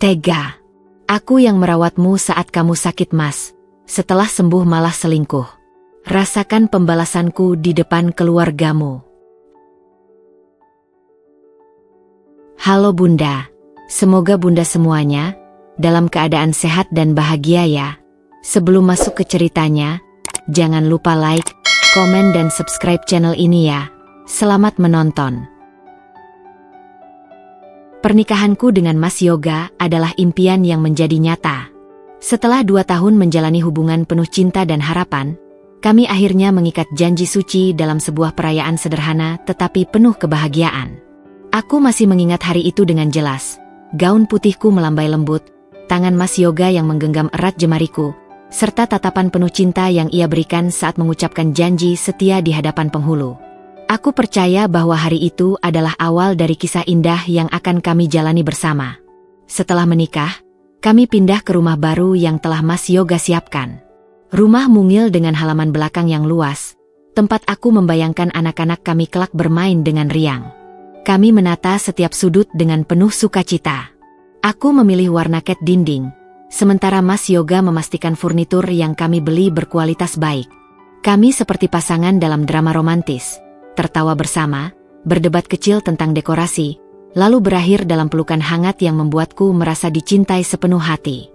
Tega. Aku yang merawatmu saat kamu sakit, Mas. Setelah sembuh malah selingkuh. Rasakan pembalasanku di depan keluargamu. Halo Bunda. Semoga Bunda semuanya dalam keadaan sehat dan bahagia ya. Sebelum masuk ke ceritanya, jangan lupa like, komen dan subscribe channel ini ya. Selamat menonton. Pernikahanku dengan Mas Yoga adalah impian yang menjadi nyata. Setelah 2 tahun menjalani hubungan penuh cinta dan harapan, kami akhirnya mengikat janji suci dalam sebuah perayaan sederhana tetapi penuh kebahagiaan. Aku masih mengingat hari itu dengan jelas. Gaun putihku melambai lembut, tangan Mas Yoga yang menggenggam erat jemariku, serta tatapan penuh cinta yang ia berikan saat mengucapkan janji setia di hadapan penghulu. Aku percaya bahwa hari itu adalah awal dari kisah indah yang akan kami jalani bersama. Setelah menikah, kami pindah ke rumah baru yang telah Mas Yoga siapkan. Rumah mungil dengan halaman belakang yang luas, tempat aku membayangkan anak-anak kami kelak bermain dengan riang. Kami menata setiap sudut dengan penuh sukacita. Aku memilih warna cat dinding, sementara Mas Yoga memastikan furnitur yang kami beli berkualitas baik. Kami seperti pasangan dalam drama romantis. Tertawa bersama, berdebat kecil tentang dekorasi, lalu berakhir dalam pelukan hangat yang membuatku merasa dicintai sepenuh hati.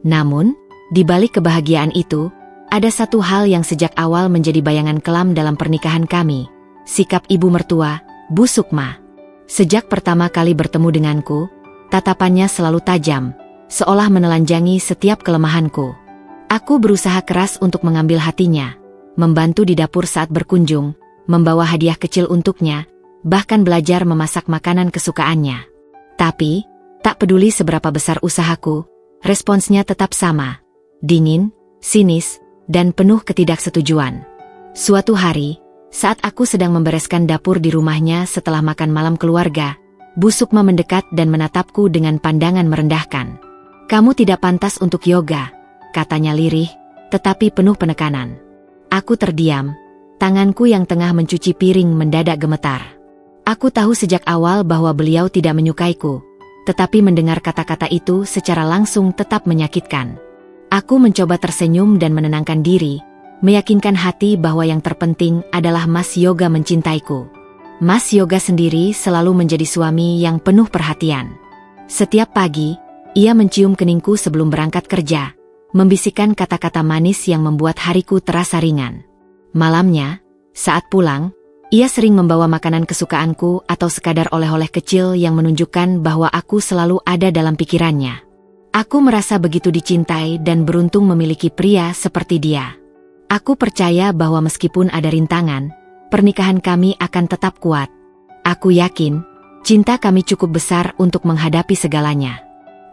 Namun, di balik kebahagiaan itu, ada satu hal yang sejak awal menjadi bayangan kelam dalam pernikahan kami. Sikap ibu mertua, Bu Sukma. Sejak pertama kali bertemu denganku, tatapannya selalu tajam, seolah menelanjangi setiap kelemahanku. Aku berusaha keras untuk mengambil hatinya, membantu di dapur saat berkunjung, membawa hadiah kecil untuknya, bahkan belajar memasak makanan kesukaannya. Tapi, tak peduli seberapa besar usahaku, responsnya tetap sama. Dingin, sinis, dan penuh ketidaksetujuan. Suatu hari, saat aku sedang membereskan dapur di rumahnya setelah makan malam keluarga, Bu Sukma mendekat dan menatapku dengan pandangan merendahkan. "Kamu tidak pantas untuk yoga," katanya lirih, tetapi penuh penekanan. Aku terdiam. Tanganku yang tengah mencuci piring mendadak gemetar. Aku tahu sejak awal bahwa beliau tidak menyukaiku, tetapi mendengar kata-kata itu secara langsung tetap menyakitkan. Aku mencoba tersenyum dan menenangkan diri, meyakinkan hati bahwa yang terpenting adalah Mas Yoga mencintaiku. Mas Yoga sendiri selalu menjadi suami yang penuh perhatian. Setiap pagi, ia mencium keningku sebelum berangkat kerja, membisikkan kata-kata manis yang membuat hariku terasa ringan. Malamnya, saat pulang, ia sering membawa makanan kesukaanku atau sekadar oleh-oleh kecil yang menunjukkan bahwa aku selalu ada dalam pikirannya. Aku merasa begitu dicintai dan beruntung memiliki pria seperti dia. Aku percaya bahwa meskipun ada rintangan, pernikahan kami akan tetap kuat. Aku yakin, cinta kami cukup besar untuk menghadapi segalanya.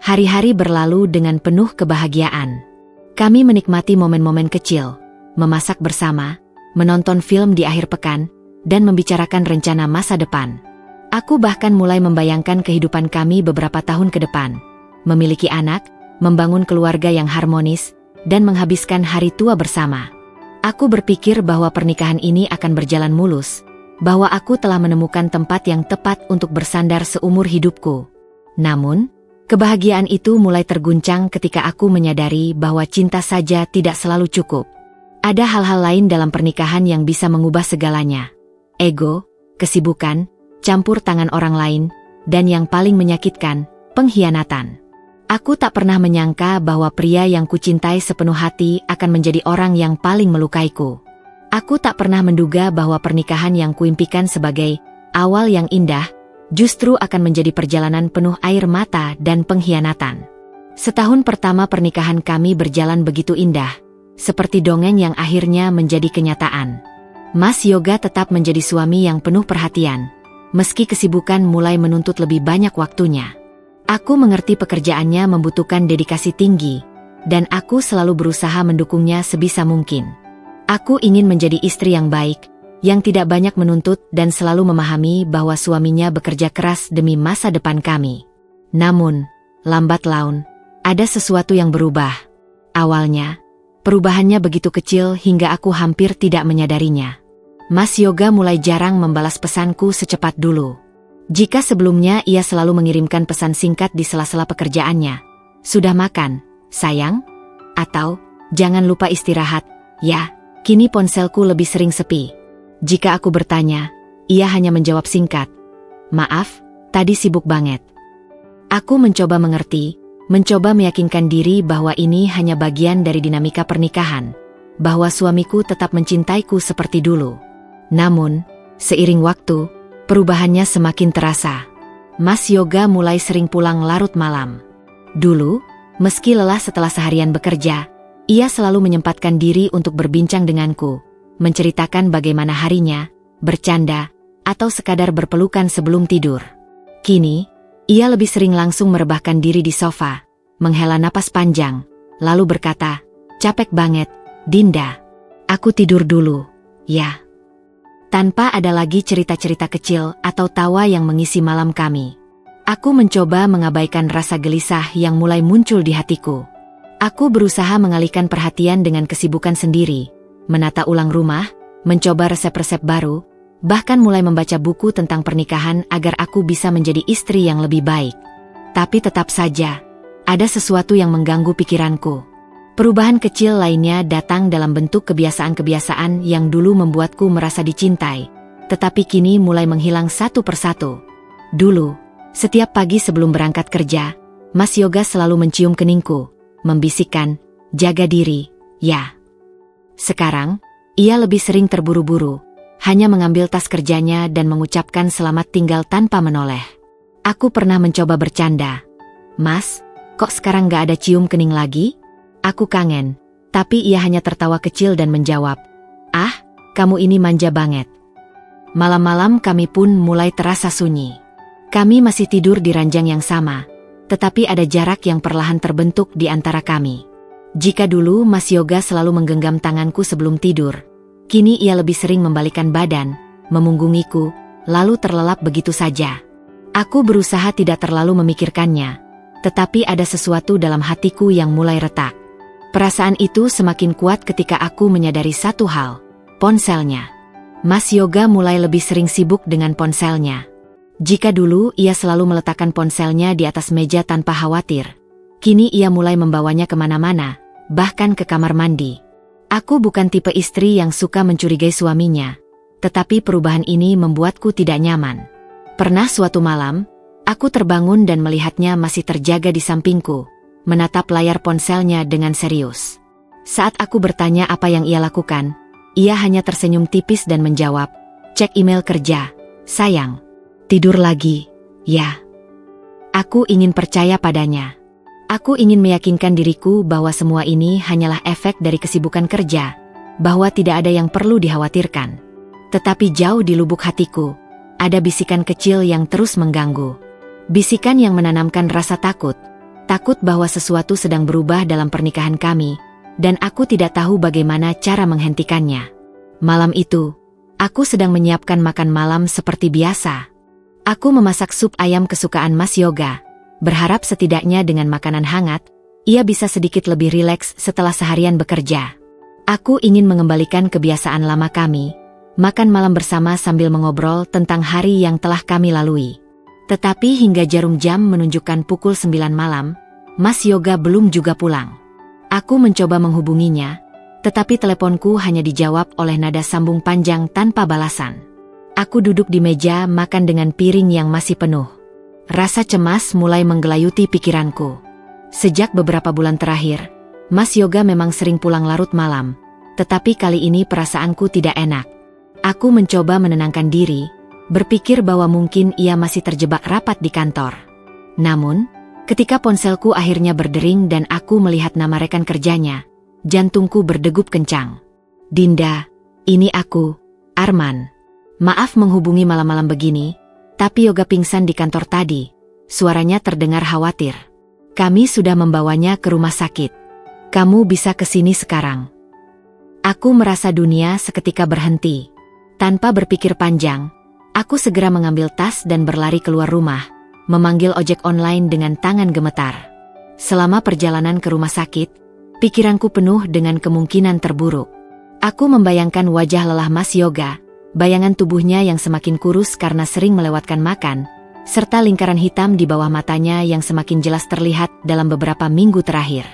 Hari-hari berlalu dengan penuh kebahagiaan. Kami menikmati momen-momen kecil, memasak bersama, menonton film di akhir pekan, dan membicarakan rencana masa depan. Aku bahkan mulai membayangkan kehidupan kami beberapa tahun ke depan. Memiliki anak, membangun keluarga yang harmonis, dan menghabiskan hari tua bersama. Aku berpikir bahwa pernikahan ini akan berjalan mulus, bahwa aku telah menemukan tempat yang tepat untuk bersandar seumur hidupku. Namun, kebahagiaan itu mulai terguncang ketika aku menyadari bahwa cinta saja tidak selalu cukup. Ada hal-hal lain dalam pernikahan yang bisa mengubah segalanya. Ego, kesibukan, campur tangan orang lain, dan yang paling menyakitkan, pengkhianatan. Aku tak pernah menyangka bahwa pria yang kucintai sepenuh hati akan menjadi orang yang paling melukaiku. Aku tak pernah menduga bahwa pernikahan yang kuimpikan sebagai awal yang indah, justru akan menjadi perjalanan penuh air mata dan pengkhianatan. Setahun pertama pernikahan kami berjalan begitu indah, seperti dongeng yang akhirnya menjadi kenyataan. Mas Yoga tetap menjadi suami yang penuh perhatian, meski kesibukan mulai menuntut lebih banyak waktunya. Aku mengerti pekerjaannya membutuhkan dedikasi tinggi, dan aku selalu berusaha mendukungnya sebisa mungkin. Aku ingin menjadi istri yang baik, yang tidak banyak menuntut dan selalu memahami bahwa suaminya bekerja keras demi masa depan kami. Namun, lambat laun, ada sesuatu yang berubah. Awalnya, perubahannya begitu kecil hingga aku hampir tidak menyadarinya. Mas Yoga mulai jarang membalas pesanku secepat dulu. Jika sebelumnya ia selalu mengirimkan pesan singkat di sela-sela pekerjaannya, "Sudah makan, sayang?" Atau, "Jangan lupa istirahat, ya." Kini ponselku lebih sering sepi. Jika aku bertanya, ia hanya menjawab singkat, "Maaf, tadi sibuk banget." Aku mencoba mengerti, mencoba meyakinkan diri bahwa ini hanya bagian dari dinamika pernikahan, bahwa suamiku tetap mencintaiku seperti dulu. Namun, seiring waktu, perubahannya semakin terasa. Mas Yoga mulai sering pulang larut malam. Dulu, meski lelah setelah seharian bekerja, ia selalu menyempatkan diri untuk berbincang denganku, menceritakan bagaimana harinya, bercanda, atau sekadar berpelukan sebelum tidur. Kini, ia lebih sering langsung merebahkan diri di sofa, menghela napas panjang, lalu berkata, "Capek banget, Dinda. Aku tidur dulu, ya." Tanpa ada lagi cerita-cerita kecil atau tawa yang mengisi malam kami. Aku mencoba mengabaikan rasa gelisah yang mulai muncul di hatiku. Aku berusaha mengalihkan perhatian dengan kesibukan sendiri, menata ulang rumah, mencoba resep-resep baru, bahkan mulai membaca buku tentang pernikahan agar aku bisa menjadi istri yang lebih baik. Tapi tetap saja, ada sesuatu yang mengganggu pikiranku. Perubahan kecil lainnya datang dalam bentuk kebiasaan-kebiasaan yang dulu membuatku merasa dicintai, tetapi kini mulai menghilang satu persatu. Dulu, setiap pagi sebelum berangkat kerja, Mas Yoga selalu mencium keningku, membisikkan, "Jaga diri, ya." Sekarang, ia lebih sering terburu-buru, hanya mengambil tas kerjanya dan mengucapkan selamat tinggal tanpa menoleh. Aku pernah mencoba bercanda, "Mas, kok sekarang gak ada cium kening lagi? Aku kangen." Tapi ia hanya tertawa kecil dan menjawab, "Ah, kamu ini manja banget." Malam-malam kami pun mulai terasa sunyi. Kami masih tidur di ranjang yang sama, tetapi ada jarak yang perlahan terbentuk di antara kami. Jika dulu Mas Yoga selalu menggenggam tanganku sebelum tidur, kini ia lebih sering membalikkan badan, memunggungiku, lalu terlelap begitu saja. Aku berusaha tidak terlalu memikirkannya, tetapi ada sesuatu dalam hatiku yang mulai retak. Perasaan itu semakin kuat ketika aku menyadari satu hal, ponselnya. Mas Yoga mulai lebih sering sibuk dengan ponselnya. Jika dulu ia selalu meletakkan ponselnya di atas meja tanpa khawatir, kini ia mulai membawanya kemana-mana, bahkan ke kamar mandi. Aku bukan tipe istri yang suka mencurigai suaminya, tetapi perubahan ini membuatku tidak nyaman. Pernah suatu malam, aku terbangun dan melihatnya masih terjaga di sampingku, menatap layar ponselnya dengan serius. Saat aku bertanya apa yang ia lakukan, ia hanya tersenyum tipis dan menjawab, "Cek email kerja, sayang." "Tidur lagi, ya." Aku ingin percaya padanya. Aku ingin meyakinkan diriku bahwa semua ini hanyalah efek dari kesibukan kerja, bahwa tidak ada yang perlu dikhawatirkan. Tetapi jauh di lubuk hatiku, ada bisikan kecil yang terus mengganggu. Bisikan yang menanamkan rasa takut bahwa sesuatu sedang berubah dalam pernikahan kami, dan aku tidak tahu bagaimana cara menghentikannya. Malam itu, aku sedang menyiapkan makan malam seperti biasa. Aku memasak sup ayam kesukaan Mas Yoga, berharap setidaknya dengan makanan hangat, ia bisa sedikit lebih rileks setelah seharian bekerja. Aku ingin mengembalikan kebiasaan lama kami, makan malam bersama sambil mengobrol tentang hari yang telah kami lalui. Tetapi hingga jarum jam menunjukkan pukul 9 malam, Mas Yoga belum juga pulang. Aku mencoba menghubunginya, tetapi teleponku hanya dijawab oleh nada sambung panjang tanpa balasan. Aku duduk di meja makan dengan piring yang masih penuh. Rasa cemas mulai menggelayuti pikiranku. Sejak beberapa bulan terakhir, Mas Yoga memang sering pulang larut malam, tetapi kali ini perasaanku tidak enak. Aku mencoba menenangkan diri, berpikir bahwa mungkin ia masih terjebak rapat di kantor. Namun, ketika ponselku akhirnya berdering dan aku melihat nama rekan kerjanya, jantungku berdegup kencang. "Dinda, ini aku, Arman. Maaf menghubungi malam-malam begini, tapi Yoga pingsan di kantor tadi." Suaranya terdengar khawatir. "Kami sudah membawanya ke rumah sakit. Kamu bisa ke sini sekarang." Aku merasa dunia seketika berhenti. Tanpa berpikir panjang, aku segera mengambil tas dan berlari keluar rumah, memanggil ojek online dengan tangan gemetar. Selama perjalanan ke rumah sakit, pikiranku penuh dengan kemungkinan terburuk. Aku membayangkan wajah lelah Mas Yoga, bayangan tubuhnya yang semakin kurus karena sering melewatkan makan, serta lingkaran hitam di bawah matanya yang semakin jelas terlihat dalam beberapa minggu terakhir.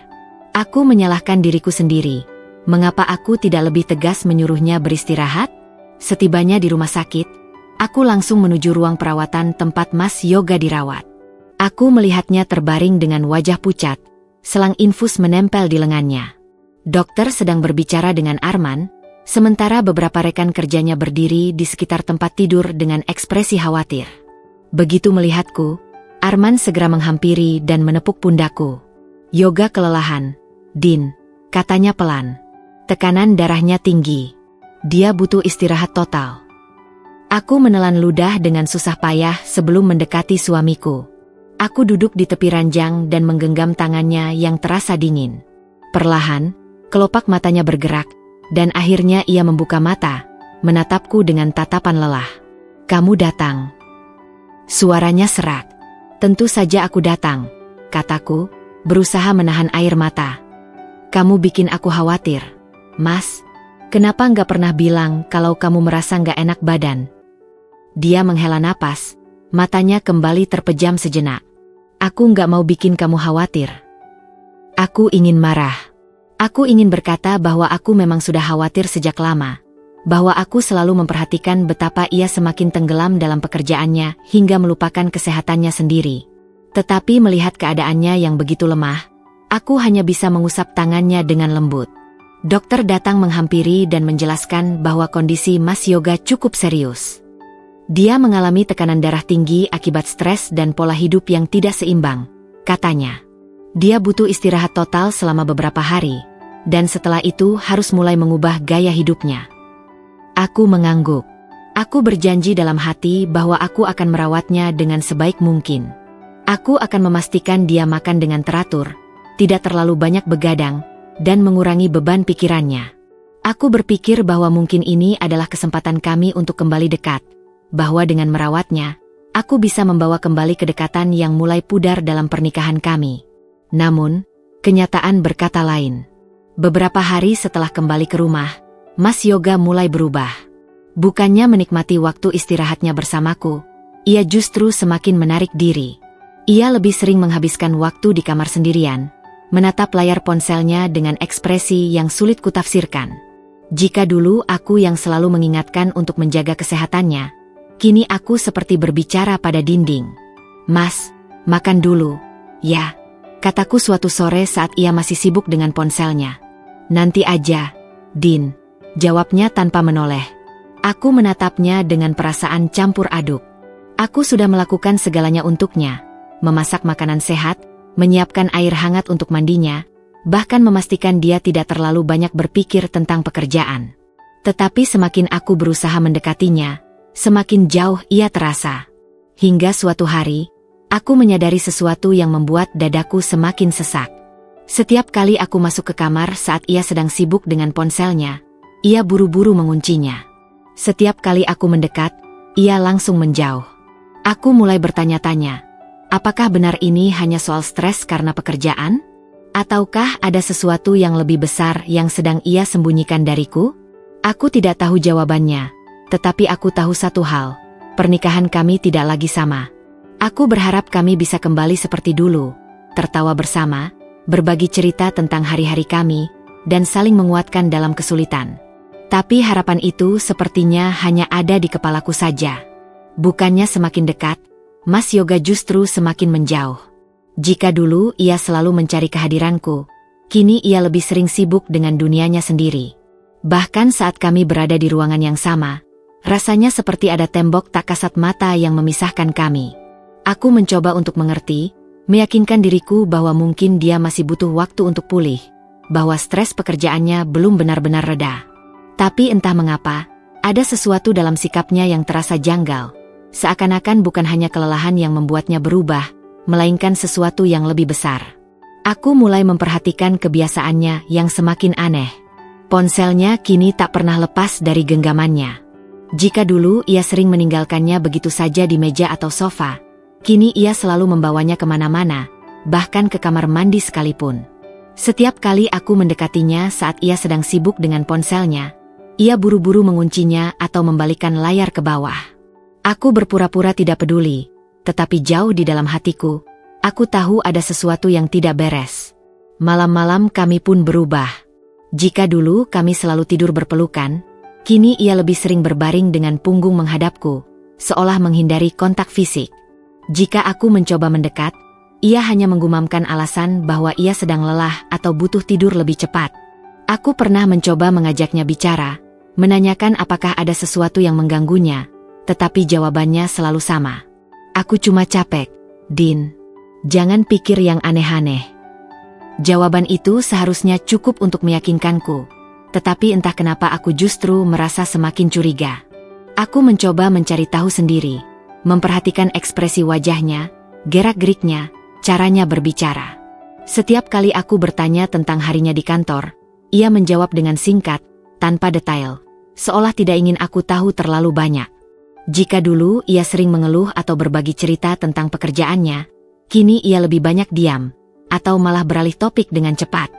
Aku menyalahkan diriku sendiri. Mengapa aku tidak lebih tegas menyuruhnya beristirahat? Setibanya di rumah sakit, aku langsung menuju ruang perawatan tempat Mas Yoga dirawat. Aku melihatnya terbaring dengan wajah pucat, selang infus menempel di lengannya. Dokter sedang berbicara dengan Arman, sementara beberapa rekan kerjanya berdiri di sekitar tempat tidur dengan ekspresi khawatir. Begitu melihatku, Arman segera menghampiri dan menepuk pundakku. "Yoga kelelahan, Din," katanya pelan. "Tekanan darahnya tinggi. Dia butuh istirahat total." Aku menelan ludah dengan susah payah sebelum mendekati suamiku. Aku duduk di tepi ranjang dan menggenggam tangannya yang terasa dingin. Perlahan, kelopak matanya bergerak, dan akhirnya ia membuka mata, menatapku dengan tatapan lelah. "Kamu datang." Suaranya serak. "Tentu saja aku datang," kataku, berusaha menahan air mata. "Kamu bikin aku khawatir. Mas, kenapa nggak pernah bilang kalau kamu merasa nggak enak badan?" Dia menghela napas, matanya kembali terpejam sejenak. "Aku nggak mau bikin kamu khawatir." Aku ingin marah. Aku ingin berkata bahwa aku memang sudah khawatir sejak lama. Bahwa aku selalu memperhatikan betapa ia semakin tenggelam dalam pekerjaannya hingga melupakan kesehatannya sendiri. Tetapi melihat keadaannya yang begitu lemah, aku hanya bisa mengusap tangannya dengan lembut. Dokter datang menghampiri dan menjelaskan bahwa kondisi Mas Yoga cukup serius. Dia mengalami tekanan darah tinggi akibat stres dan pola hidup yang tidak seimbang, katanya. Dia butuh istirahat total selama beberapa hari, dan setelah itu harus mulai mengubah gaya hidupnya. Aku mengangguk. Aku berjanji dalam hati bahwa aku akan merawatnya dengan sebaik mungkin. Aku akan memastikan dia makan dengan teratur, tidak terlalu banyak begadang, dan mengurangi beban pikirannya. Aku berpikir bahwa mungkin ini adalah kesempatan kami untuk kembali dekat, bahwa dengan merawatnya, aku bisa membawa kembali kedekatan yang mulai pudar dalam pernikahan kami. Namun, kenyataan berkata lain. Beberapa hari setelah kembali ke rumah, Mas Yoga mulai berubah. Bukannya menikmati waktu istirahatnya bersamaku, ia justru semakin menarik diri. Ia lebih sering menghabiskan waktu di kamar sendirian, menatap layar ponselnya dengan ekspresi yang sulit kutafsirkan. Jika dulu aku yang selalu mengingatkan untuk menjaga kesehatannya, kini aku seperti berbicara pada dinding. "Mas, makan dulu." "Ya," kataku suatu sore saat ia masih sibuk dengan ponselnya. "Nanti aja, Din," jawabnya tanpa menoleh. Aku menatapnya dengan perasaan campur aduk. Aku sudah melakukan segalanya untuknya, memasak makanan sehat, menyiapkan air hangat untuk mandinya, bahkan memastikan dia tidak terlalu banyak berpikir tentang pekerjaan. Tetapi semakin aku berusaha mendekatinya, semakin jauh ia terasa. Hingga suatu hari, aku menyadari sesuatu yang membuat dadaku semakin sesak. Setiap kali aku masuk ke kamar saat ia sedang sibuk dengan ponselnya, ia buru-buru menguncinya. Setiap kali aku mendekat, ia langsung menjauh. Aku mulai bertanya-tanya, apakah benar ini hanya soal stres karena pekerjaan? Ataukah ada sesuatu yang lebih besar yang sedang ia sembunyikan dariku? Aku tidak tahu jawabannya, tetapi aku tahu satu hal, pernikahan kami tidak lagi sama. Aku berharap kami bisa kembali seperti dulu, tertawa bersama, berbagi cerita tentang hari-hari kami, dan saling menguatkan dalam kesulitan. Tapi harapan itu sepertinya hanya ada di kepalaku saja. Bukannya semakin dekat, Mas Yoga justru semakin menjauh. Jika dulu ia selalu mencari kehadiranku, kini ia lebih sering sibuk dengan dunianya sendiri. Bahkan saat kami berada di ruangan yang sama, rasanya seperti ada tembok tak kasat mata yang memisahkan kami. Aku mencoba untuk mengerti, meyakinkan diriku bahwa mungkin dia masih butuh waktu untuk pulih, bahwa stres pekerjaannya belum benar-benar reda. Tapi entah mengapa, ada sesuatu dalam sikapnya yang terasa janggal, seakan-akan bukan hanya kelelahan yang membuatnya berubah, melainkan sesuatu yang lebih besar. Aku mulai memperhatikan kebiasaannya yang semakin aneh. Ponselnya kini tak pernah lepas dari genggamannya. Jika dulu ia sering meninggalkannya begitu saja di meja atau sofa, kini ia selalu membawanya kemana-mana, bahkan ke kamar mandi sekalipun. Setiap kali aku mendekatinya saat ia sedang sibuk dengan ponselnya, ia buru-buru menguncinya atau membalikkan layar ke bawah. Aku berpura-pura tidak peduli, tetapi jauh di dalam hatiku, aku tahu ada sesuatu yang tidak beres. Malam-malam kami pun berubah. Jika dulu kami selalu tidur berpelukan, kini ia lebih sering berbaring dengan punggung menghadapku, seolah menghindari kontak fisik. Jika aku mencoba mendekat, ia hanya menggumamkan alasan bahwa ia sedang lelah atau butuh tidur lebih cepat. Aku pernah mencoba mengajaknya bicara, menanyakan apakah ada sesuatu yang mengganggunya, tetapi jawabannya selalu sama. Aku cuma capek, Din. Jangan pikir yang aneh-aneh. Jawaban itu seharusnya cukup untuk meyakinkanku, tetapi entah kenapa aku justru merasa semakin curiga. Aku mencoba mencari tahu sendiri, memperhatikan ekspresi wajahnya, gerak-geriknya, caranya berbicara. Setiap kali aku bertanya tentang harinya di kantor, ia menjawab dengan singkat, tanpa detail, seolah tidak ingin aku tahu terlalu banyak. Jika dulu ia sering mengeluh atau berbagi cerita tentang pekerjaannya, kini ia lebih banyak diam, atau malah beralih topik dengan cepat.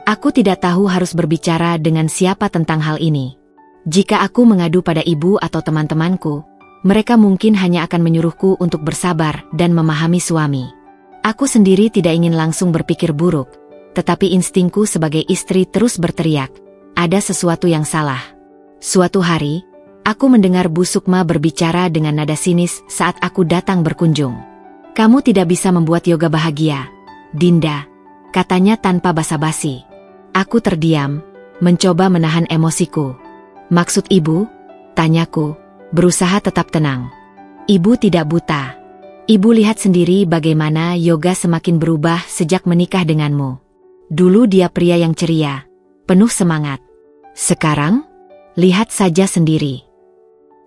Aku tidak tahu harus berbicara dengan siapa tentang hal ini. Jika aku mengadu pada ibu atau teman-temanku, mereka mungkin hanya akan menyuruhku untuk bersabar dan memahami suami. Aku sendiri tidak ingin langsung berpikir buruk, tetapi instingku sebagai istri terus berteriak, ada sesuatu yang salah. Suatu hari, aku mendengar Bu Sukma berbicara dengan nada sinis saat aku datang berkunjung. "Kamu tidak bisa membuat Yoga bahagia, Dinda," katanya tanpa basa-basi. Aku terdiam, mencoba menahan emosiku. "Maksud ibu?" tanyaku, berusaha tetap tenang. "Ibu tidak buta. Ibu lihat sendiri bagaimana Yoga semakin berubah sejak menikah denganmu. Dulu dia pria yang ceria, penuh semangat. Sekarang, lihat saja sendiri."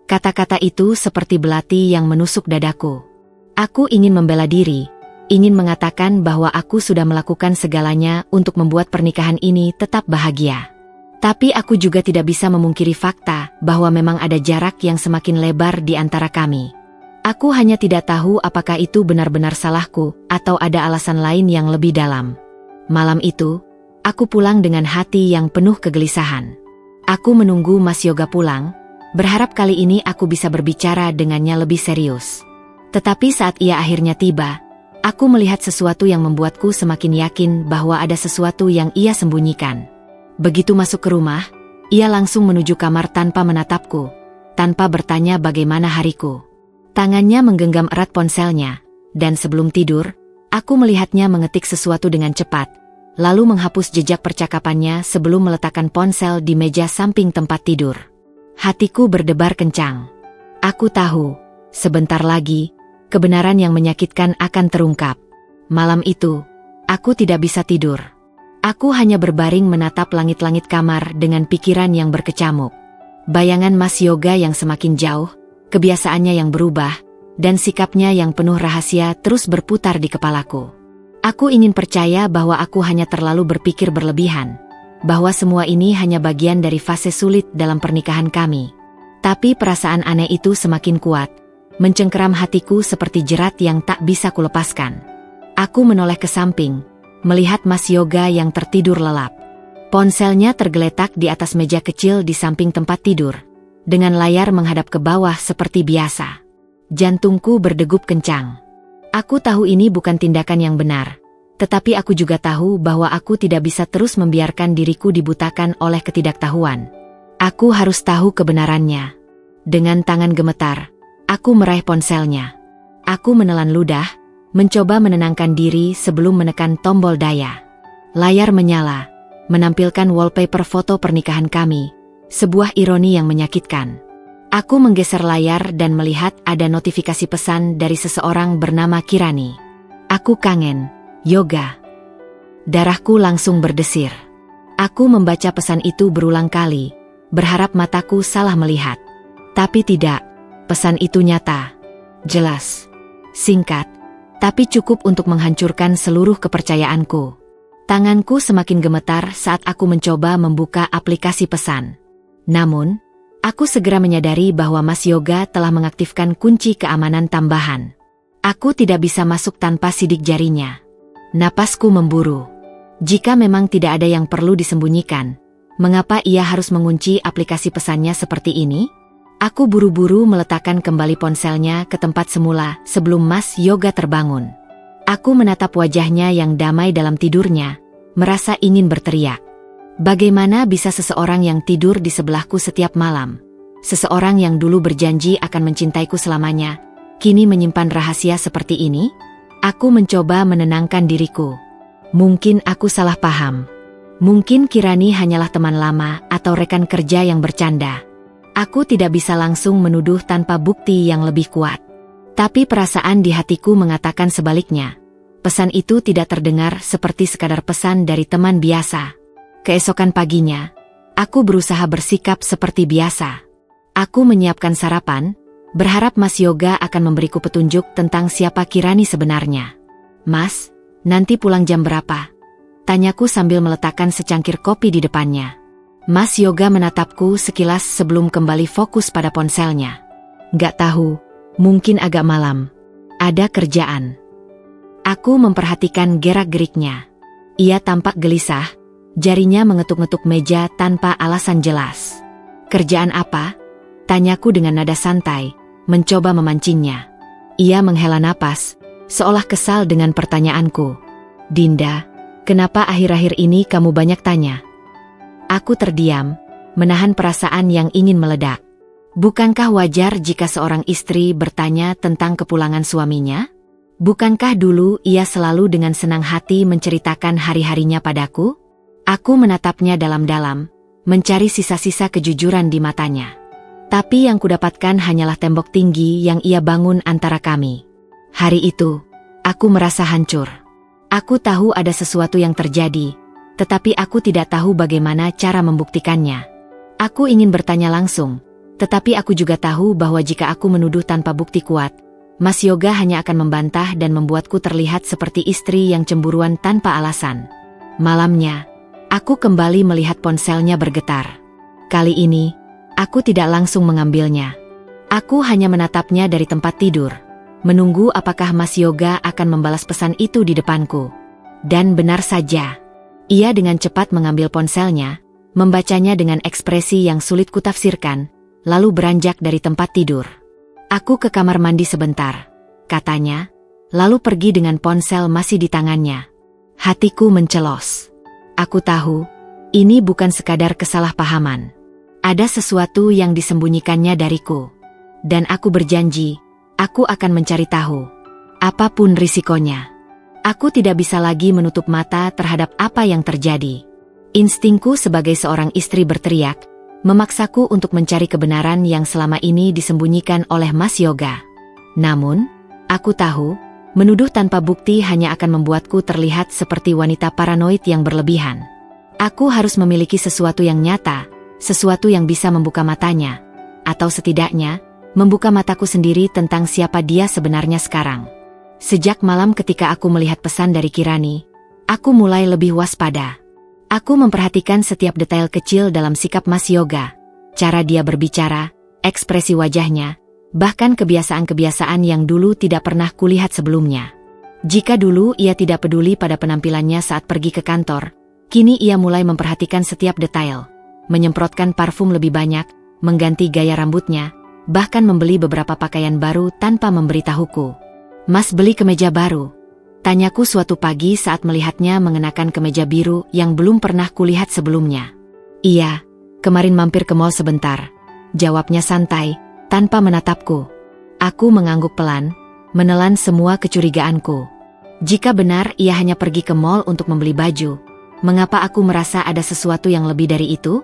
Kata-kata itu seperti belati yang menusuk dadaku. Aku ingin membela diri, ingin mengatakan bahwa aku sudah melakukan segalanya untuk membuat pernikahan ini tetap bahagia. Tapi aku juga tidak bisa memungkiri fakta bahwa memang ada jarak yang semakin lebar di antara kami. Aku hanya tidak tahu apakah itu benar-benar salahku atau ada alasan lain yang lebih dalam. Malam itu, aku pulang dengan hati yang penuh kegelisahan. Aku menunggu Mas Yoga pulang, berharap kali ini aku bisa berbicara dengannya lebih serius. Tetapi saat ia akhirnya tiba, aku melihat sesuatu yang membuatku semakin yakin bahwa ada sesuatu yang ia sembunyikan. Begitu masuk ke rumah, ia langsung menuju kamar tanpa menatapku, tanpa bertanya bagaimana hariku. Tangannya menggenggam erat ponselnya, dan sebelum tidur, aku melihatnya mengetik sesuatu dengan cepat, lalu menghapus jejak percakapannya sebelum meletakkan ponsel di meja samping tempat tidur. Hatiku berdebar kencang. Aku tahu, sebentar lagi, kebenaran yang menyakitkan akan terungkap. Malam itu, aku tidak bisa tidur. Aku hanya berbaring menatap langit-langit kamar dengan pikiran yang berkecamuk. Bayangan Mas Yoga yang semakin jauh, kebiasaannya yang berubah, dan sikapnya yang penuh rahasia terus berputar di kepalaku. Aku ingin percaya bahwa aku hanya terlalu berpikir berlebihan, bahwa semua ini hanya bagian dari fase sulit dalam pernikahan kami. Tapi perasaan aneh itu semakin kuat, mencengkeram hatiku seperti jerat yang tak bisa kulepaskan. Aku menoleh ke samping, melihat Mas Yoga yang tertidur lelap. Ponselnya tergeletak di atas meja kecil di samping tempat tidur, dengan layar menghadap ke bawah seperti biasa. Jantungku berdegup kencang. Aku tahu ini bukan tindakan yang benar, tetapi aku juga tahu bahwa aku tidak bisa terus membiarkan diriku dibutakan oleh ketidaktahuan. Aku harus tahu kebenarannya. Dengan tangan gemetar, aku meraih ponselnya. Aku menelan ludah, mencoba menenangkan diri sebelum menekan tombol daya. Layar menyala, menampilkan wallpaper foto pernikahan kami, sebuah ironi yang menyakitkan. Aku menggeser layar dan melihat ada notifikasi pesan dari seseorang bernama Kirani. "Aku kangen, Yoga." Darahku langsung berdesir. Aku membaca pesan itu berulang kali, berharap mataku salah melihat. Tapi tidak, pesan itu nyata, jelas, singkat, tapi cukup untuk menghancurkan seluruh kepercayaanku. Tanganku semakin gemetar saat aku mencoba membuka aplikasi pesan. Namun, aku segera menyadari bahwa Mas Yoga telah mengaktifkan kunci keamanan tambahan. Aku tidak bisa masuk tanpa sidik jarinya. Napasku memburu. Jika memang tidak ada yang perlu disembunyikan, mengapa ia harus mengunci aplikasi pesannya seperti ini? Aku buru-buru meletakkan kembali ponselnya ke tempat semula sebelum Mas Yoga terbangun. Aku menatap wajahnya yang damai dalam tidurnya, merasa ingin berteriak. Bagaimana bisa seseorang yang tidur di sebelahku setiap malam, seseorang yang dulu berjanji akan mencintaiku selamanya, kini menyimpan rahasia seperti ini? Aku mencoba menenangkan diriku. Mungkin aku salah paham. Mungkin Kirani hanyalah teman lama atau rekan kerja yang bercanda. Aku tidak bisa langsung menuduh tanpa bukti yang lebih kuat. Tapi perasaan di hatiku mengatakan sebaliknya. Pesan itu tidak terdengar seperti sekadar pesan dari teman biasa. Keesokan paginya, aku berusaha bersikap seperti biasa. Aku menyiapkan sarapan, berharap Mas Yoga akan memberiku petunjuk tentang siapa Kirani sebenarnya. "Mas, nanti pulang jam berapa?" tanyaku sambil meletakkan secangkir kopi di depannya. Mas Yoga menatapku sekilas sebelum kembali fokus pada ponselnya. "Gak tahu, mungkin agak malam. Ada kerjaan." Aku memperhatikan gerak-geriknya. Ia tampak gelisah, jarinya mengetuk-ngetuk meja tanpa alasan jelas. "Kerjaan apa?" tanyaku dengan nada santai, mencoba memancingnya. Ia menghela napas, seolah kesal dengan pertanyaanku. "Dinda, kenapa akhir-akhir ini kamu banyak tanya?" Aku terdiam, menahan perasaan yang ingin meledak. Bukankah wajar jika seorang istri bertanya tentang kepulangan suaminya? Bukankah dulu ia selalu dengan senang hati menceritakan hari-harinya padaku? Aku menatapnya dalam-dalam, mencari sisa-sisa kejujuran di matanya. Tapi yang kudapatkan hanyalah tembok tinggi yang ia bangun antara kami. Hari itu, aku merasa hancur. Aku tahu ada sesuatu yang terjadi, tetapi aku tidak tahu bagaimana cara membuktikannya. Aku ingin bertanya langsung, tetapi aku juga tahu bahwa jika aku menuduh tanpa bukti kuat, Mas Yoga hanya akan membantah dan membuatku terlihat seperti istri yang cemburuan tanpa alasan. Malamnya, aku kembali melihat ponselnya bergetar. Kali ini, aku tidak langsung mengambilnya. Aku hanya menatapnya dari tempat tidur, menunggu apakah Mas Yoga akan membalas pesan itu di depanku. Dan benar saja. Ia dengan cepat mengambil ponselnya, membacanya dengan ekspresi yang sulit kutafsirkan, lalu beranjak dari tempat tidur. "Aku ke kamar mandi sebentar," katanya, lalu pergi dengan ponsel masih di tangannya. Hatiku mencelos. Aku tahu, ini bukan sekadar kesalahpahaman. Ada sesuatu yang disembunyikannya dariku. Dan aku berjanji, aku akan mencari tahu. Apapun risikonya. Aku tidak bisa lagi menutup mata terhadap apa yang terjadi. Instingku sebagai seorang istri berteriak, memaksaku untuk mencari kebenaran yang selama ini disembunyikan oleh Mas Yoga. Namun, aku tahu, menuduh tanpa bukti hanya akan membuatku terlihat seperti wanita paranoid yang berlebihan. Aku harus memiliki sesuatu yang nyata, sesuatu yang bisa membuka matanya, atau setidaknya, membuka mataku sendiri tentang siapa dia sebenarnya sekarang. Sejak malam ketika aku melihat pesan dari Kirani, aku mulai lebih waspada. Aku memperhatikan setiap detail kecil dalam sikap Mas Yoga, cara dia berbicara, ekspresi wajahnya, bahkan kebiasaan-kebiasaan yang dulu tidak pernah kulihat sebelumnya. Jika dulu ia tidak peduli pada penampilannya saat pergi ke kantor, kini ia mulai memperhatikan setiap detail, menyemprotkan parfum lebih banyak, mengganti gaya rambutnya, bahkan membeli beberapa pakaian baru tanpa memberitahuku. "Mas beli kemeja baru?" tanyaku suatu pagi saat melihatnya mengenakan kemeja biru yang belum pernah kulihat sebelumnya. "Iya, kemarin mampir ke mall sebentar," jawabnya santai, tanpa menatapku. Aku mengangguk pelan, menelan semua kecurigaanku. Jika benar ia hanya pergi ke mall untuk membeli baju, mengapa aku merasa ada sesuatu yang lebih dari itu?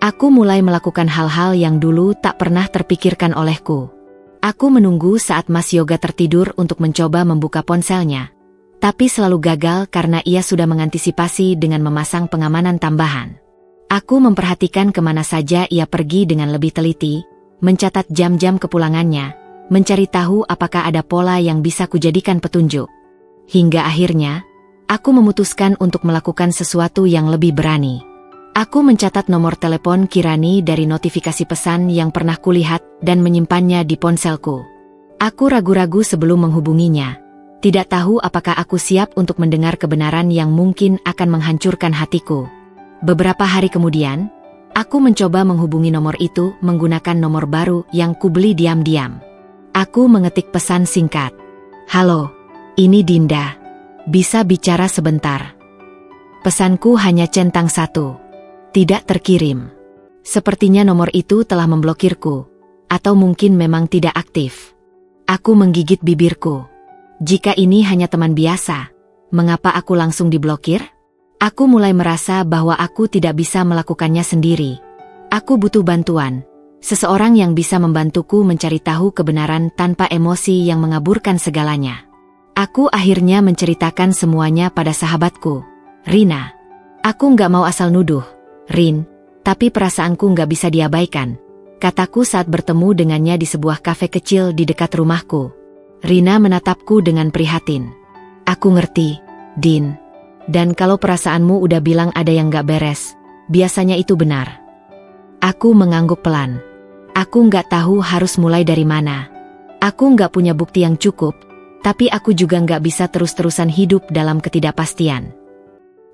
Aku mulai melakukan hal-hal yang dulu tak pernah terpikirkan olehku. Aku menunggu saat Mas Yoga tertidur untuk mencoba membuka ponselnya. Tapi selalu gagal karena ia sudah mengantisipasi dengan memasang pengamanan tambahan. Aku memperhatikan kemana saja ia pergi dengan lebih teliti, mencatat jam-jam kepulangannya, mencari tahu apakah ada pola yang bisa kujadikan petunjuk. Hingga akhirnya, aku memutuskan untuk melakukan sesuatu yang lebih berani. Aku mencatat nomor telepon Kirani dari notifikasi pesan yang pernah kulihat dan menyimpannya di ponselku. Aku ragu-ragu sebelum menghubunginya. Tidak tahu apakah aku siap untuk mendengar kebenaran yang mungkin akan menghancurkan hatiku. Beberapa hari kemudian, Aku mencoba menghubungi nomor itu menggunakan nomor baru yang kubeli diam-diam. Aku mengetik pesan singkat. Halo, ini Dinda. Bisa bicara sebentar? Pesanku hanya centang 1. Tidak terkirim. Sepertinya nomor itu telah memblokirku. Atau mungkin memang tidak aktif. Aku menggigit bibirku. Jika ini hanya teman biasa, mengapa aku langsung diblokir? Aku mulai merasa bahwa aku tidak bisa melakukannya sendiri. Aku butuh bantuan. Seseorang yang bisa membantuku mencari tahu kebenaran tanpa emosi yang mengaburkan segalanya. Aku akhirnya menceritakan semuanya pada sahabatku, Rina. Aku nggak mau asal nuduh, Rin, tapi perasaanku nggak bisa diabaikan, kataku saat bertemu dengannya di sebuah kafe kecil di dekat rumahku. Rina menatapku dengan prihatin. Aku ngerti, Din. Dan kalau perasaanmu udah bilang ada yang nggak beres, biasanya itu benar. Aku mengangguk pelan. Aku nggak tahu harus mulai dari mana. Aku nggak punya bukti yang cukup, tapi aku juga nggak bisa terus-terusan hidup dalam ketidakpastian.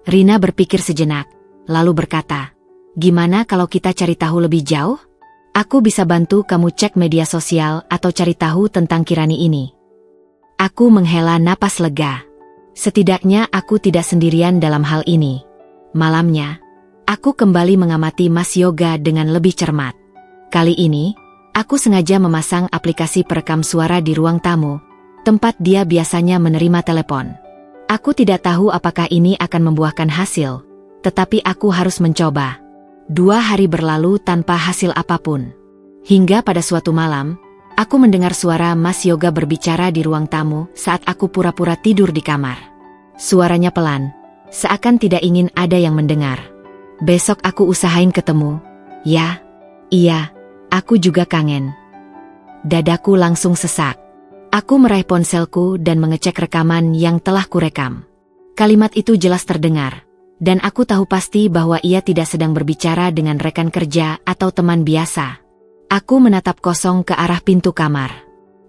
Rina berpikir sejenak, lalu berkata, gimana kalau kita cari tahu lebih jauh? Aku bisa bantu kamu cek media sosial atau cari tahu tentang Kirani ini. Aku menghela napas lega. Setidaknya aku tidak sendirian dalam hal ini. Malamnya, aku kembali mengamati Mas Yoga dengan lebih cermat. Kali ini, aku sengaja memasang aplikasi perekam suara di ruang tamu, tempat dia biasanya menerima telepon. Aku tidak tahu apakah ini akan membuahkan hasil, tetapi aku harus mencoba. 2 hari berlalu tanpa hasil apapun. Hingga pada suatu malam, aku mendengar suara Mas Yoga berbicara di ruang tamu saat aku pura-pura tidur di kamar. Suaranya pelan, seakan tidak ingin ada yang mendengar. Besok aku usahain ketemu. Ya, iya, aku juga kangen. Dadaku langsung sesak. Aku meraih ponselku dan mengecek rekaman yang telah kurekam. Kalimat itu jelas terdengar, dan aku tahu pasti bahwa ia tidak sedang berbicara dengan rekan kerja atau teman biasa. Aku menatap kosong ke arah pintu kamar.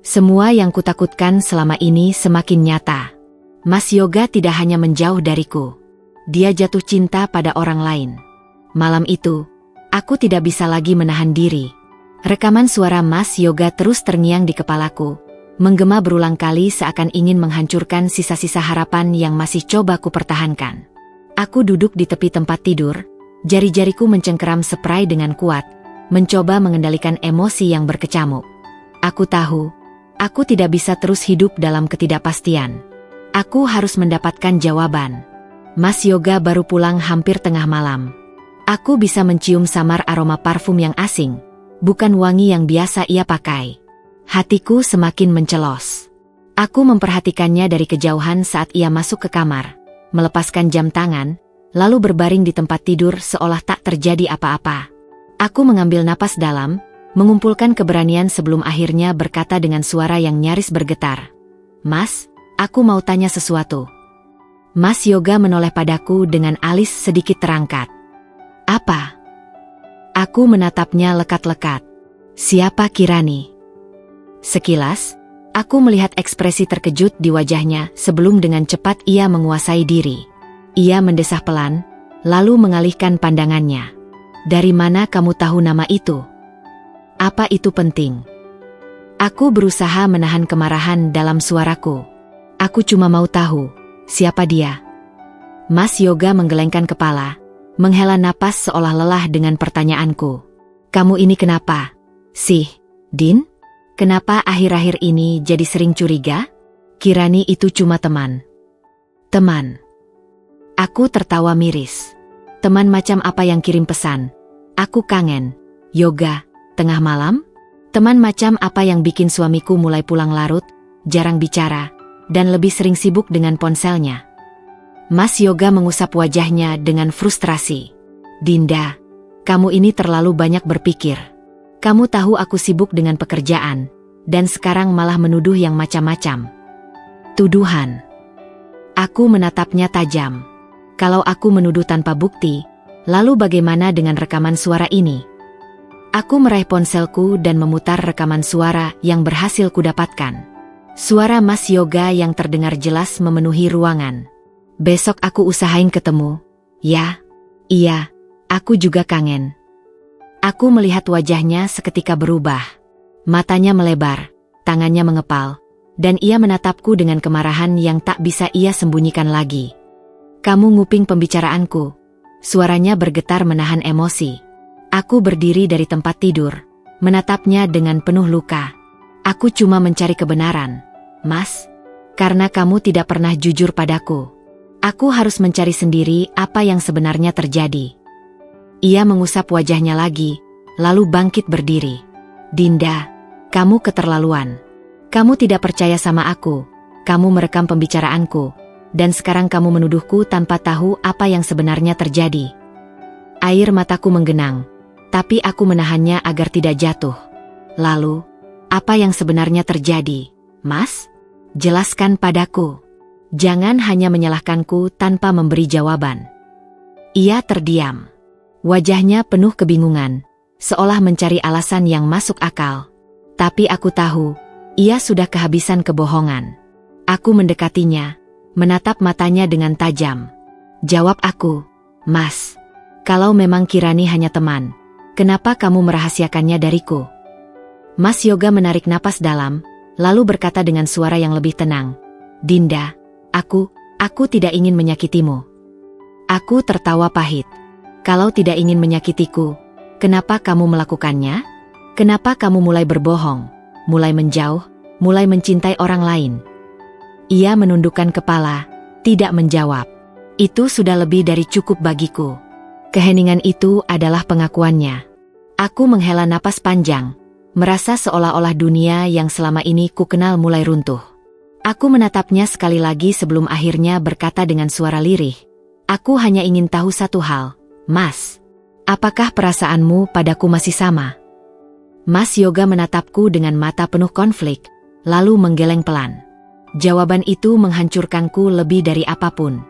Semua yang kutakutkan selama ini semakin nyata. Mas Yoga tidak hanya menjauh dariku. Dia jatuh cinta pada orang lain. Malam itu, aku tidak bisa lagi menahan diri. Rekaman suara Mas Yoga terus terngiang di kepalaku, menggema berulang kali seakan ingin menghancurkan sisa-sisa harapan yang masih coba kupertahankan. Aku duduk di tepi tempat tidur, jari-jariku mencengkeram spray dengan kuat, mencoba mengendalikan emosi yang berkecamuk. Aku tahu, aku tidak bisa terus hidup dalam ketidakpastian. Aku harus mendapatkan jawaban. Mas Yoga baru pulang hampir tengah malam. Aku bisa mencium samar aroma parfum yang asing, bukan wangi yang biasa ia pakai. Hatiku semakin mencelos. Aku memperhatikannya dari kejauhan saat ia masuk ke kamar, melepaskan jam tangan, lalu berbaring di tempat tidur seolah tak terjadi apa-apa. Aku mengambil napas dalam, mengumpulkan keberanian sebelum akhirnya berkata dengan suara yang nyaris bergetar. Mas, aku mau tanya sesuatu. Mas Yoga menoleh padaku dengan alis sedikit terangkat. Apa? Aku menatapnya lekat-lekat. Siapa Kirani? Sekilas, aku melihat ekspresi terkejut di wajahnya sebelum dengan cepat ia menguasai diri. Ia mendesah pelan, lalu mengalihkan pandangannya. Dari mana kamu tahu nama itu? Apa itu penting? Aku berusaha menahan kemarahan dalam suaraku. Aku cuma mau tahu, siapa dia? Mas Yoga menggelengkan kepala, menghela napas seolah lelah dengan pertanyaanku. Kamu ini kenapa? Sih, Din? Kenapa akhir-akhir ini jadi sering curiga? Kirani itu cuma teman. Teman. Aku tertawa miris. Teman macam apa yang kirim pesan? Aku kangen. Yoga, tengah malam? Teman macam apa yang bikin suamiku mulai pulang larut, jarang bicara, dan lebih sering sibuk dengan ponselnya? Mas Yoga mengusap wajahnya dengan frustrasi. Dinda, kamu ini terlalu banyak berpikir. Kamu tahu aku sibuk dengan pekerjaan, dan sekarang malah menuduh yang macam-macam. Tuduhan. Aku menatapnya tajam. Kalau aku menuduh tanpa bukti, lalu bagaimana dengan rekaman suara ini? Aku meraih ponselku dan memutar rekaman suara yang berhasil kudapatkan. Suara Mas Yoga yang terdengar jelas memenuhi ruangan. Besok aku usahain ketemu. Ya, iya, aku juga kangen. Aku melihat wajahnya seketika berubah. Matanya melebar, tangannya mengepal, dan ia menatapku dengan kemarahan yang tak bisa ia sembunyikan lagi. Kamu nguping pembicaraanku. Suaranya bergetar menahan emosi. Aku berdiri dari tempat tidur, menatapnya dengan penuh luka. Aku cuma mencari kebenaran, Mas. Karena kamu tidak pernah jujur padaku. Aku harus mencari sendiri apa yang sebenarnya terjadi. Ia mengusap wajahnya lagi, lalu bangkit berdiri. Dinda, kamu keterlaluan. Kamu tidak percaya sama aku. Kamu merekam pembicaraanku. Dan sekarang kamu menuduhku tanpa tahu apa yang sebenarnya terjadi. Air mataku menggenang, tapi aku menahannya agar tidak jatuh. Lalu, apa yang sebenarnya terjadi, Mas? Jelaskan padaku. Jangan hanya menyalahkanku tanpa memberi jawaban. Ia terdiam. Wajahnya penuh kebingungan, seolah mencari alasan yang masuk akal. Tapi aku tahu, ia sudah kehabisan kebohongan. Aku mendekatinya, menatap matanya dengan tajam. Jawab aku, Mas. Kalau memang Kirani hanya teman, kenapa kamu merahasiakannya dariku? Mas Yoga menarik napas dalam, lalu berkata dengan suara yang lebih tenang, Dinda, aku tidak ingin menyakitimu. Aku tertawa pahit. Kalau tidak ingin menyakitiku, kenapa kamu melakukannya? Kenapa kamu mulai berbohong, mulai menjauh, mulai mencintai orang lain? Ia menundukkan kepala, tidak menjawab. Itu sudah lebih dari cukup bagiku. Keheningan itu adalah pengakuannya. Aku menghela napas panjang, merasa seolah-olah dunia yang selama ini ku kenal mulai runtuh. Aku menatapnya sekali lagi sebelum akhirnya berkata dengan suara lirih, aku hanya ingin tahu satu hal, Mas. Apakah perasaanmu padaku masih sama? Mas Yoga menatapku dengan mata penuh konflik, lalu menggeleng pelan. Jawaban itu menghancurkanku lebih dari apapun.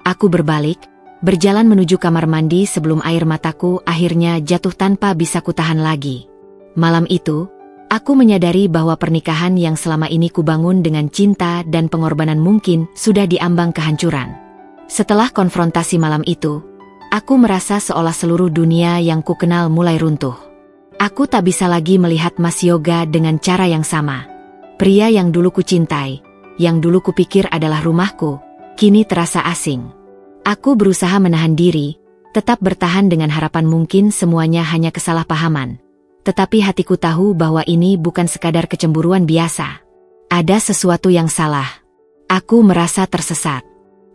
Aku berbalik, berjalan menuju kamar mandi sebelum air mataku akhirnya jatuh tanpa bisa kutahan lagi. Malam itu, aku menyadari bahwa pernikahan yang selama ini kubangun dengan cinta dan pengorbanan mungkin sudah diambang kehancuran. Setelah konfrontasi malam itu, aku merasa seolah seluruh dunia yang kukenal mulai runtuh. Aku tak bisa lagi melihat Mas Yoga dengan cara yang sama. Pria yang dulu kucintai, yang dulu kupikir adalah rumahku, kini terasa asing. Aku berusaha menahan diri, tetap bertahan dengan harapan mungkin semuanya hanya kesalahpahaman. Tetapi hatiku tahu bahwa ini bukan sekadar kecemburuan biasa. Ada sesuatu yang salah. Aku merasa tersesat.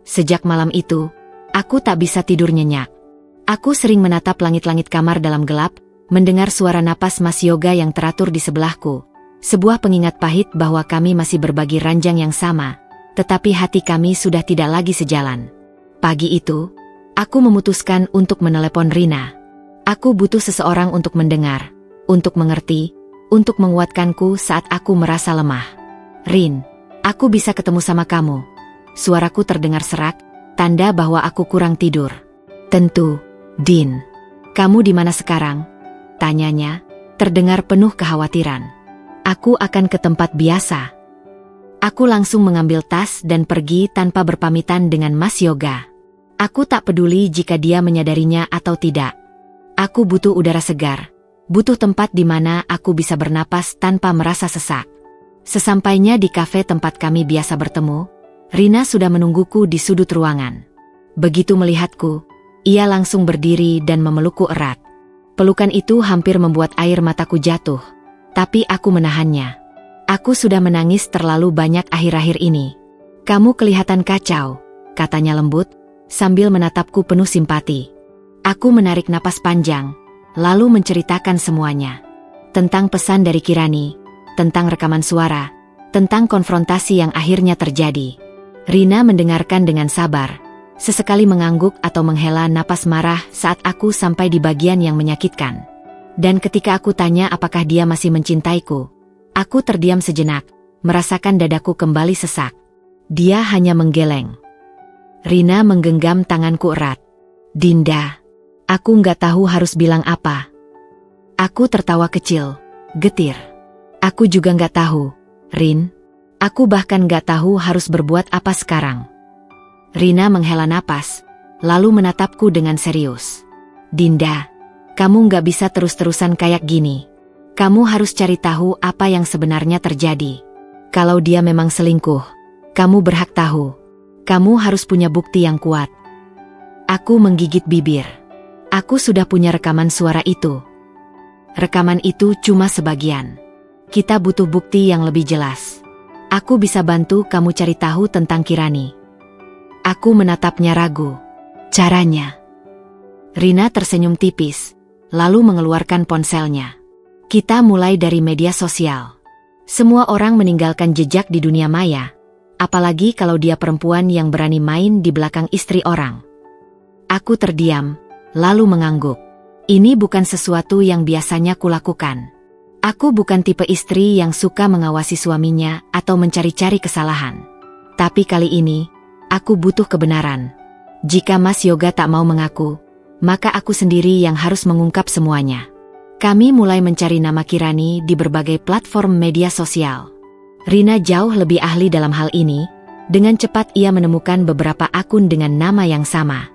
Sejak malam itu, aku tak bisa tidur nyenyak. Aku sering menatap langit-langit kamar dalam gelap, mendengar suara napas Mas Yoga yang teratur di sebelahku. Sebuah pengingat pahit bahwa kami masih berbagi ranjang yang sama, tetapi hati kami sudah tidak lagi sejalan. Pagi itu, aku memutuskan untuk menelepon Rina. Aku butuh seseorang untuk mendengar, untuk mengerti, untuk menguatkanku saat aku merasa lemah. Rin, aku bisa ketemu sama kamu. Suaraku terdengar serak, tanda bahwa aku kurang tidur. Tentu, Din. Kamu di mana sekarang? Tanyanya, terdengar penuh kekhawatiran. Aku akan ke tempat biasa. Aku langsung mengambil tas dan pergi tanpa berpamitan dengan Mas Yoga. Aku tak peduli jika dia menyadarinya atau tidak. Aku butuh udara segar. Butuh tempat di mana aku bisa bernapas tanpa merasa sesak. Sesampainya di kafe tempat kami biasa bertemu, Rina sudah menungguku di sudut ruangan. Begitu melihatku, ia langsung berdiri dan memelukku erat. Pelukan itu hampir membuat air mataku jatuh, tapi aku menahannya. Aku sudah menangis terlalu banyak akhir-akhir ini. Kamu kelihatan kacau, katanya lembut, sambil menatapku penuh simpati. Aku menarik napas panjang, lalu menceritakan semuanya. Tentang pesan dari Kirani, tentang rekaman suara, tentang konfrontasi yang akhirnya terjadi. Rina mendengarkan dengan sabar, sesekali mengangguk atau menghela napas marah saat aku sampai di bagian yang menyakitkan. Dan ketika aku tanya apakah dia masih mencintaiku, aku terdiam sejenak, merasakan dadaku kembali sesak. Dia hanya menggeleng. Rina menggenggam tanganku erat. Dinda, aku nggak tahu harus bilang apa. Aku tertawa kecil, getir. Aku juga nggak tahu, Rin. Aku bahkan nggak tahu harus berbuat apa sekarang. Rina menghela napas, lalu menatapku dengan serius. Dinda, Kamu nggak bisa terus-terusan kayak gini. Kamu harus cari tahu apa yang sebenarnya terjadi. Kalau dia memang selingkuh, kamu berhak tahu. Kamu harus punya bukti yang kuat. Aku menggigit bibir. Aku sudah punya rekaman suara itu. Rekaman itu cuma sebagian. Kita butuh bukti yang lebih jelas. Aku bisa bantu kamu cari tahu tentang Kirani. Aku menatapnya ragu. Caranya? Rina tersenyum tipis, lalu mengeluarkan ponselnya. Kita mulai dari media sosial. Semua orang meninggalkan jejak di dunia maya, apalagi kalau dia perempuan yang berani main di belakang istri orang. Aku terdiam, lalu mengangguk. Ini bukan sesuatu yang biasanya kulakukan. Aku bukan tipe istri yang suka mengawasi suaminya atau mencari-cari kesalahan. Tapi kali ini, aku butuh kebenaran. Jika Mas Yoga tak mau mengaku, maka aku sendiri yang harus mengungkap semuanya. Kami mulai mencari nama Kirani di berbagai platform media sosial. Rina jauh lebih ahli dalam hal ini. Dengan cepat ia menemukan beberapa akun dengan nama yang sama.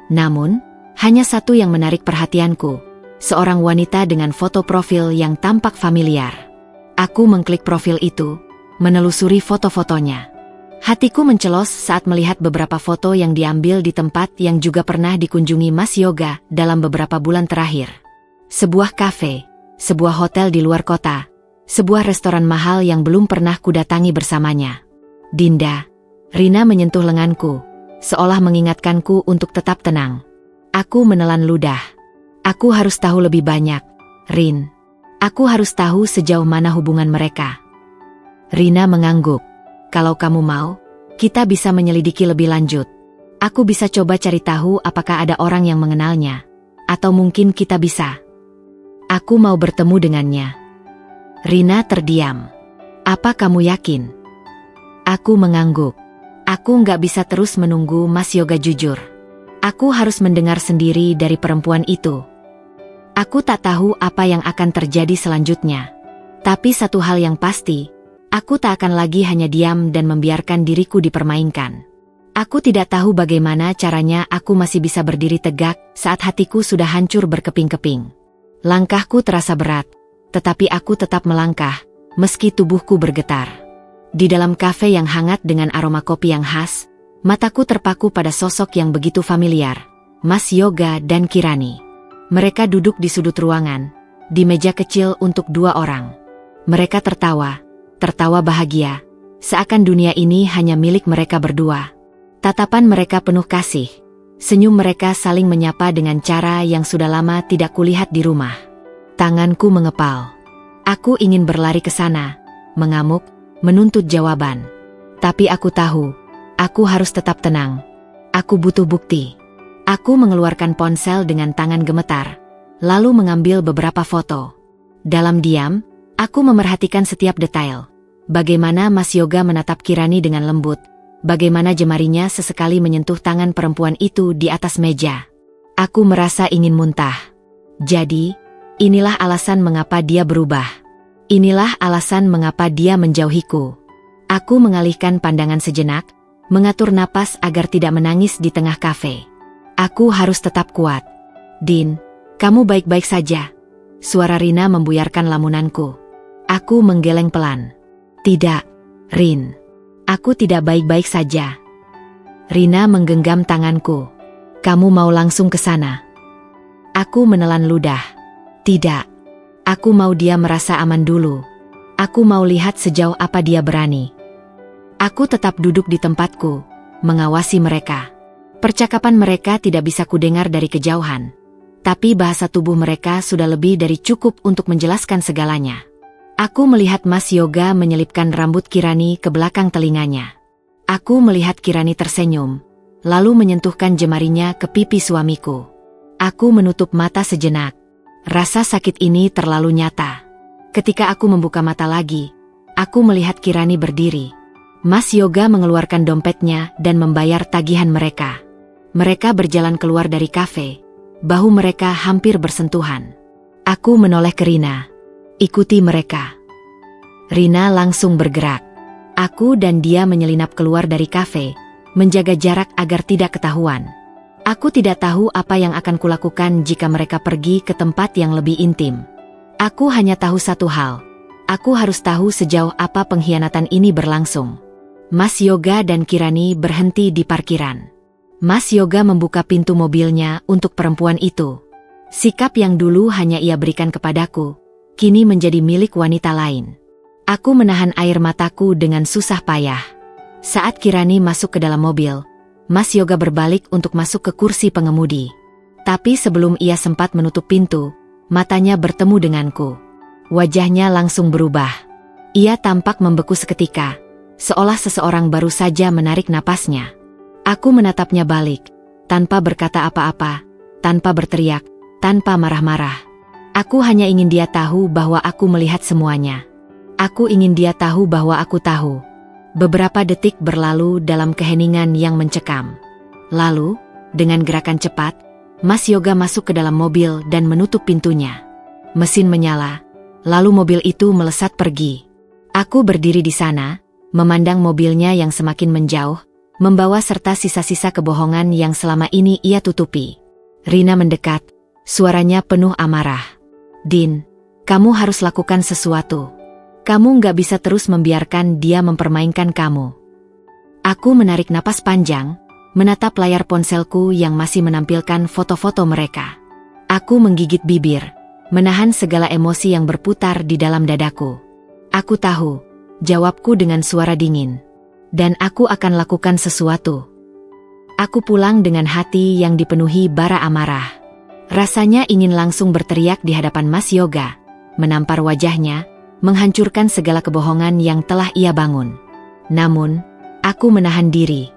Namun, hanya satu yang menarik perhatianku. Seorang wanita dengan foto profil yang tampak familiar. Aku mengklik profil itu, menelusuri foto-fotonya. Hatiku mencelos saat melihat beberapa foto yang diambil di tempat yang juga pernah dikunjungi Mas Yoga dalam beberapa bulan terakhir. Sebuah kafe, sebuah hotel di luar kota, sebuah restoran mahal yang belum pernah kudatangi bersamanya. Dinda, Rina menyentuh lenganku, seolah mengingatkanku untuk tetap tenang. Aku menelan ludah. Aku harus tahu lebih banyak, Rin. Aku harus tahu sejauh mana hubungan mereka. Rina mengangguk. Kalau kamu mau, kita bisa menyelidiki lebih lanjut. Aku bisa coba cari tahu apakah ada orang yang mengenalnya. Atau mungkin kita bisa. Aku mau bertemu dengannya. Rina terdiam. Apa kamu yakin? Aku mengangguk. Aku nggak bisa terus menunggu Mas Yoga jujur. Aku harus mendengar sendiri dari perempuan itu. Aku tak tahu apa yang akan terjadi selanjutnya. Tapi satu hal yang pasti, aku tak akan lagi hanya diam dan membiarkan diriku dipermainkan. Aku tidak tahu bagaimana caranya aku masih bisa berdiri tegak saat hatiku sudah hancur berkeping-keping. Langkahku terasa berat, tetapi aku tetap melangkah, meski tubuhku bergetar. Di dalam kafe yang hangat dengan aroma kopi yang khas, mataku terpaku pada sosok yang begitu familiar, Mas Yoga dan Kirani. Mereka duduk di sudut ruangan, di meja kecil untuk 2 orang. Mereka tertawa bahagia, seakan dunia ini hanya milik mereka berdua. Tatapan mereka penuh kasih. Senyum mereka saling menyapa dengan cara yang sudah lama tidak kulihat di rumah. Tanganku mengepal. Aku ingin berlari ke sana, mengamuk, menuntut jawaban. Tapi aku tahu, aku harus tetap tenang. Aku butuh bukti. Aku mengeluarkan ponsel dengan tangan gemetar, lalu mengambil beberapa foto. Dalam diam, aku memerhatikan setiap detail. Bagaimana Mas Yoga menatap Kirani dengan lembut. Bagaimana jemarinya sesekali menyentuh tangan perempuan itu di atas meja. Aku merasa ingin muntah. Jadi, inilah alasan mengapa dia berubah. Inilah alasan mengapa dia menjauhiku. Aku mengalihkan pandangan sejenak, mengatur napas agar tidak menangis di tengah kafe. Aku harus tetap kuat. Din, kamu baik-baik saja. Suara Rina membuyarkan lamunanku. Aku menggeleng pelan. Tidak, Rin. Aku tidak baik-baik saja. Rina menggenggam tanganku. Kamu mau langsung ke sana? Aku menelan ludah. Tidak. Aku mau dia merasa aman dulu. Aku mau lihat sejauh apa dia berani. Aku tetap duduk di tempatku, mengawasi mereka. Percakapan mereka tidak bisa kudengar dari kejauhan. Tapi bahasa tubuh mereka sudah lebih dari cukup untuk menjelaskan segalanya. Aku melihat Mas Yoga menyelipkan rambut Kirani ke belakang telinganya. Aku melihat Kirani tersenyum, lalu menyentuhkan jemarinya ke pipi suamiku. Aku menutup mata sejenak. Rasa sakit ini terlalu nyata. Ketika aku membuka mata lagi, aku melihat Kirani berdiri. Mas Yoga mengeluarkan dompetnya dan membayar tagihan mereka. Mereka berjalan keluar dari kafe. Bahu mereka hampir bersentuhan. Aku menoleh ke Rina. Ikuti mereka. Rina langsung bergerak. Aku dan dia menyelinap keluar dari kafe, menjaga jarak agar tidak ketahuan. Aku tidak tahu apa yang akan kulakukan jika mereka pergi ke tempat yang lebih intim. Aku hanya tahu satu hal. Aku harus tahu sejauh apa pengkhianatan ini berlangsung. Mas Yoga dan Kirani berhenti di parkiran. Mas Yoga membuka pintu mobilnya untuk perempuan itu. Sikap yang dulu hanya ia berikan kepadaku, kini menjadi milik wanita lain. Aku menahan air mataku dengan susah payah. Saat Kirani masuk ke dalam mobil, Mas Yoga berbalik untuk masuk ke kursi pengemudi. Tapi sebelum ia sempat menutup pintu, matanya bertemu denganku. Wajahnya langsung berubah. Ia tampak membeku seketika, seolah seseorang baru saja menarik napasnya. Aku menatapnya balik, tanpa berkata apa-apa, tanpa berteriak, tanpa marah-marah. Aku hanya ingin dia tahu bahwa aku melihat semuanya. Aku ingin dia tahu bahwa aku tahu. Beberapa detik berlalu dalam keheningan yang mencekam. Lalu, dengan gerakan cepat, Mas Yoga masuk ke dalam mobil dan menutup pintunya. Mesin menyala, lalu mobil itu melesat pergi. Aku berdiri di sana, memandang mobilnya yang semakin menjauh, membawa serta sisa-sisa kebohongan yang selama ini ia tutupi. Rina mendekat, suaranya penuh amarah. Din, kamu harus lakukan sesuatu. Kamu nggak bisa terus membiarkan dia mempermainkan kamu. Aku menarik napas panjang, menatap layar ponselku yang masih menampilkan foto-foto mereka. Aku menggigit bibir, menahan segala emosi yang berputar di dalam dadaku. Aku tahu, jawabku dengan suara dingin. Dan aku akan lakukan sesuatu. Aku pulang dengan hati yang dipenuhi bara amarah. Rasanya ingin langsung berteriak di hadapan Mas Yoga, menampar wajahnya, menghancurkan segala kebohongan yang telah ia bangun. Namun, aku menahan diri.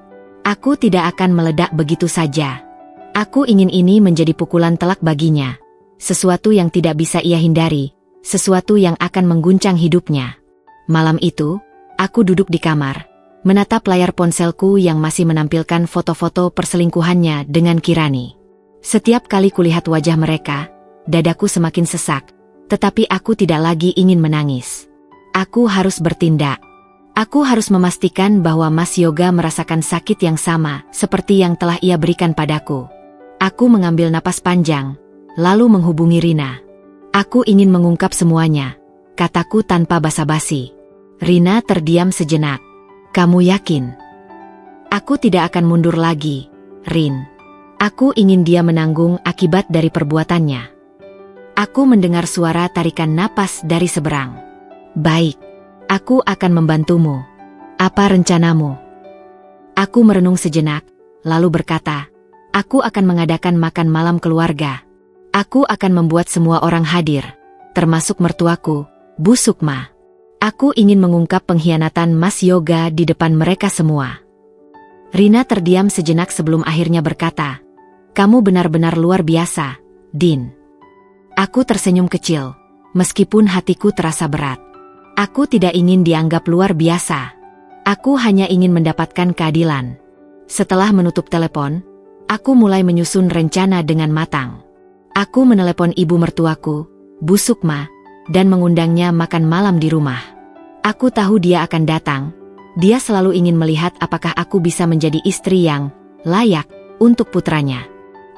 Aku tidak akan meledak begitu saja. Aku ingin ini menjadi pukulan telak baginya. Sesuatu yang tidak bisa ia hindari, sesuatu yang akan mengguncang hidupnya. Malam itu, aku duduk di kamar, menatap layar ponselku yang masih menampilkan foto-foto perselingkuhannya dengan Kirani. Setiap kali kulihat wajah mereka, dadaku semakin sesak. Tetapi aku tidak lagi ingin menangis. Aku harus bertindak. Aku harus memastikan bahwa Mas Yoga merasakan sakit yang sama seperti yang telah ia berikan padaku. Aku mengambil napas panjang, lalu menghubungi Rina. Aku ingin mengungkap semuanya, kataku tanpa basa-basi. Rina terdiam sejenak. Kamu yakin? Aku tidak akan mundur lagi, Rin. Aku ingin dia menanggung akibat dari perbuatannya. Aku mendengar suara tarikan napas dari seberang. Baik, aku akan membantumu. Apa rencanamu? Aku merenung sejenak, lalu berkata, aku akan mengadakan makan malam keluarga. Aku akan membuat semua orang hadir, termasuk mertuaku, Bu Sukma. Aku ingin mengungkap pengkhianatan Mas Yoga di depan mereka semua. Rina terdiam sejenak sebelum akhirnya berkata, kamu benar-benar luar biasa, Din. Aku tersenyum kecil, meskipun hatiku terasa berat. Aku tidak ingin dianggap luar biasa. Aku hanya ingin mendapatkan keadilan. Setelah menutup telepon, aku mulai menyusun rencana dengan matang. Aku menelepon ibu mertuaku, Bu Sukma, dan mengundangnya makan malam di rumah. Aku tahu dia akan datang. Dia selalu ingin melihat apakah aku bisa menjadi istri yang layak untuk putranya.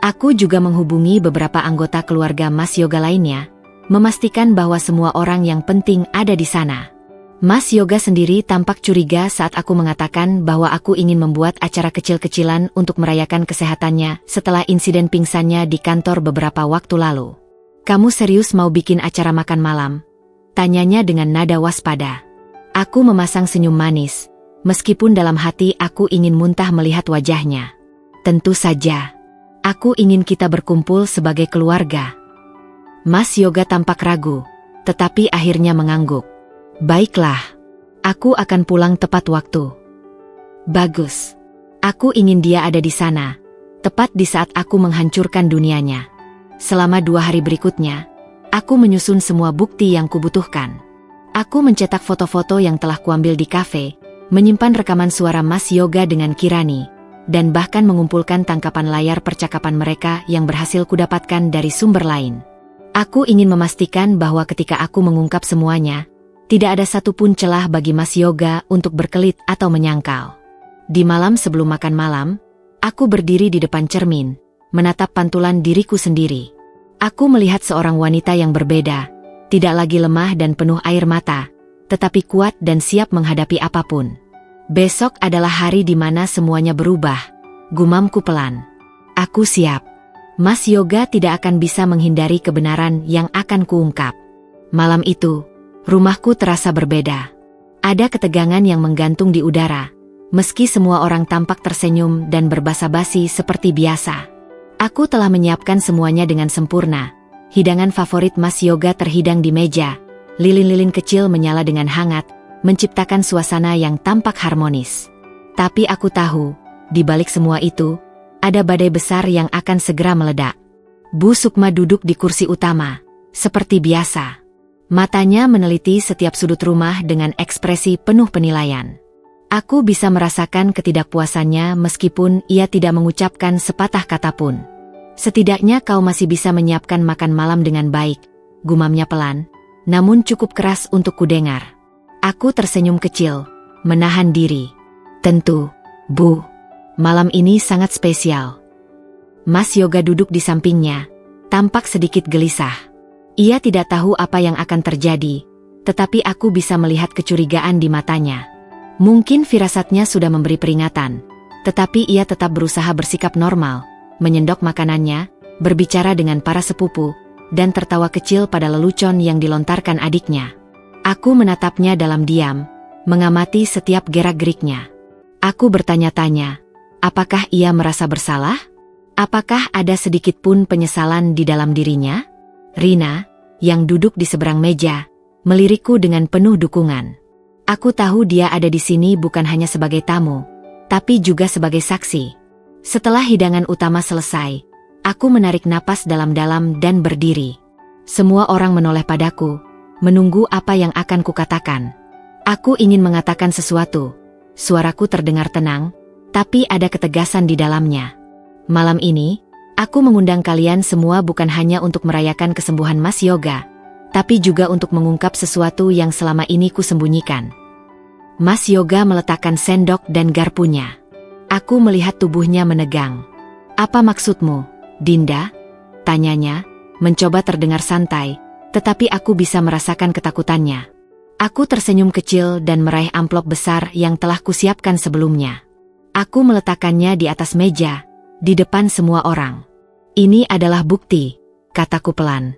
Aku juga menghubungi beberapa anggota keluarga Mas Yoga lainnya, memastikan bahwa semua orang yang penting ada di sana. Mas Yoga sendiri tampak curiga saat aku mengatakan bahwa aku ingin membuat acara kecil-kecilan untuk merayakan kesehatannya setelah insiden pingsannya di kantor beberapa waktu lalu. Kamu serius mau bikin acara makan malam? Tanyanya dengan nada waspada. Aku memasang senyum manis, meskipun dalam hati aku ingin muntah melihat wajahnya. Tentu saja. Aku ingin kita berkumpul sebagai keluarga. Mas Yoga tampak ragu, tetapi akhirnya mengangguk. Baiklah, aku akan pulang tepat waktu. Bagus. Aku ingin dia ada di sana, tepat di saat aku menghancurkan dunianya. Selama 2 hari berikutnya, aku menyusun semua bukti yang kubutuhkan. Aku mencetak foto-foto yang telah kuambil di kafe, menyimpan rekaman suara Mas Yoga dengan Kirani, dan bahkan mengumpulkan tangkapan layar percakapan mereka yang berhasil kudapatkan dari sumber lain. Aku ingin memastikan bahwa ketika aku mengungkap semuanya, tidak ada satupun celah bagi Mas Yoga untuk berkelit atau menyangkal. Di malam sebelum makan malam, aku berdiri di depan cermin, menatap pantulan diriku sendiri. Aku melihat seorang wanita yang berbeda, tidak lagi lemah dan penuh air mata, tetapi kuat dan siap menghadapi apapun. Besok adalah hari di mana semuanya berubah, gumamku pelan. Aku siap. Mas Yoga tidak akan bisa menghindari kebenaran yang akan kuungkap. Malam itu, rumahku terasa berbeda. Ada ketegangan yang menggantung di udara, meski semua orang tampak tersenyum dan berbasa-basi seperti biasa. Aku telah menyiapkan semuanya dengan sempurna. Hidangan favorit Mas Yoga terhidang di meja, lilin-lilin kecil menyala dengan hangat, menciptakan suasana yang tampak harmonis. Tapi aku tahu, di balik semua itu, ada badai besar yang akan segera meledak. Bu Sukma duduk di kursi utama, seperti biasa. Matanya meneliti setiap sudut rumah dengan ekspresi penuh penilaian. Aku bisa merasakan ketidakpuasannya meskipun ia tidak mengucapkan sepatah kata pun. Setidaknya kau masih bisa menyiapkan makan malam dengan baik, gumamnya pelan, namun cukup keras untuk kudengar. Aku tersenyum kecil, menahan diri. Tentu, Bu. Malam ini sangat spesial. Mas Yoga duduk di sampingnya, tampak sedikit gelisah. Ia tidak tahu apa yang akan terjadi, tetapi aku bisa melihat kecurigaan di matanya. Mungkin firasatnya sudah memberi peringatan, tetapi ia tetap berusaha bersikap normal, menyendok makanannya, berbicara dengan para sepupu, dan tertawa kecil pada lelucon yang dilontarkan adiknya. Aku menatapnya dalam diam, mengamati setiap gerak-geriknya. Aku bertanya-tanya, apakah ia merasa bersalah? Apakah ada sedikit pun penyesalan di dalam dirinya? Rina, yang duduk di seberang meja, melirikku dengan penuh dukungan. Aku tahu dia ada di sini bukan hanya sebagai tamu, tapi juga sebagai saksi. Setelah hidangan utama selesai, aku menarik napas dalam-dalam dan berdiri. Semua orang menoleh padaku, menunggu apa yang akan kukatakan. Aku ingin mengatakan sesuatu. Suaraku terdengar tenang, tapi ada ketegasan di dalamnya. Malam ini, aku mengundang kalian semua bukan hanya untuk merayakan kesembuhan Mas Yoga, tapi juga untuk mengungkap sesuatu yang selama ini kusembunyikan. Mas Yoga meletakkan sendok dan garpunya. Aku melihat tubuhnya menegang. Apa maksudmu, Dinda? Tanyanya, mencoba terdengar santai, tetapi aku bisa merasakan ketakutannya. Aku tersenyum kecil dan meraih amplop besar yang telah kusiapkan sebelumnya. Aku meletakkannya di atas meja, di depan semua orang. Ini adalah bukti, kataku pelan.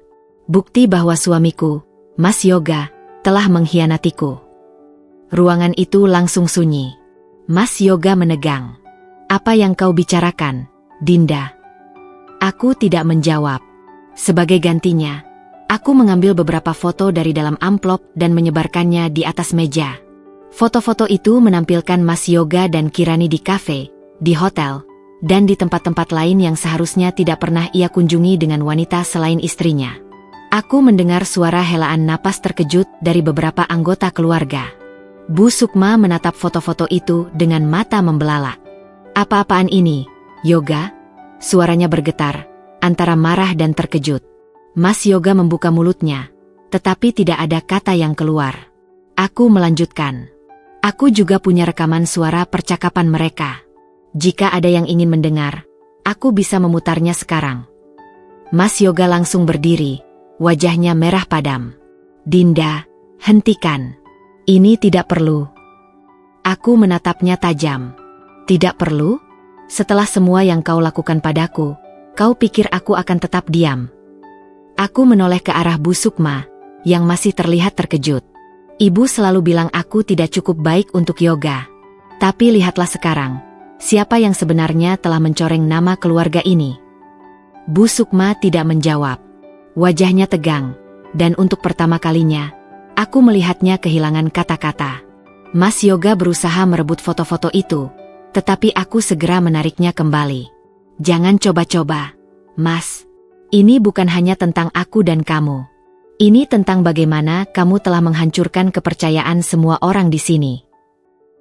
Bukti bahwa suamiku, Mas Yoga, telah mengkhianatiku. Ruangan itu langsung sunyi. Mas Yoga menegang. Apa yang kau bicarakan, Dinda? Aku tidak menjawab. Sebagai gantinya, aku mengambil beberapa foto dari dalam amplop dan menyebarkannya di atas meja. Foto-foto itu menampilkan Mas Yoga dan Kirani di kafe, di hotel, dan di tempat-tempat lain yang seharusnya tidak pernah ia kunjungi dengan wanita selain istrinya. Aku mendengar suara helaan napas terkejut dari beberapa anggota keluarga. Bu Sukma menatap foto-foto itu dengan mata membelalak. Apa-apaan ini, Yoga? Suaranya bergetar, antara marah dan terkejut. Mas Yoga membuka mulutnya, tetapi tidak ada kata yang keluar. Aku melanjutkan. Aku juga punya rekaman suara percakapan mereka. Jika ada yang ingin mendengar, aku bisa memutarnya sekarang. Mas Yoga langsung berdiri, wajahnya merah padam. Dinda, hentikan. Ini tidak perlu. Aku menatapnya tajam. Tidak perlu? Setelah semua yang kau lakukan padaku, kau pikir aku akan tetap diam? Aku menoleh ke arah Bu Sukma, yang masih terlihat terkejut. Ibu selalu bilang aku tidak cukup baik untuk Yoga. Tapi lihatlah sekarang, siapa yang sebenarnya telah mencoreng nama keluarga ini? Bu Sukma tidak menjawab. Wajahnya tegang, dan untuk pertama kalinya, aku melihatnya kehilangan kata-kata. Mas Yoga berusaha merebut foto-foto itu, tetapi aku segera menariknya kembali. Jangan coba-coba, Mas. Ini bukan hanya tentang aku dan kamu. Ini tentang bagaimana kamu telah menghancurkan kepercayaan semua orang di sini.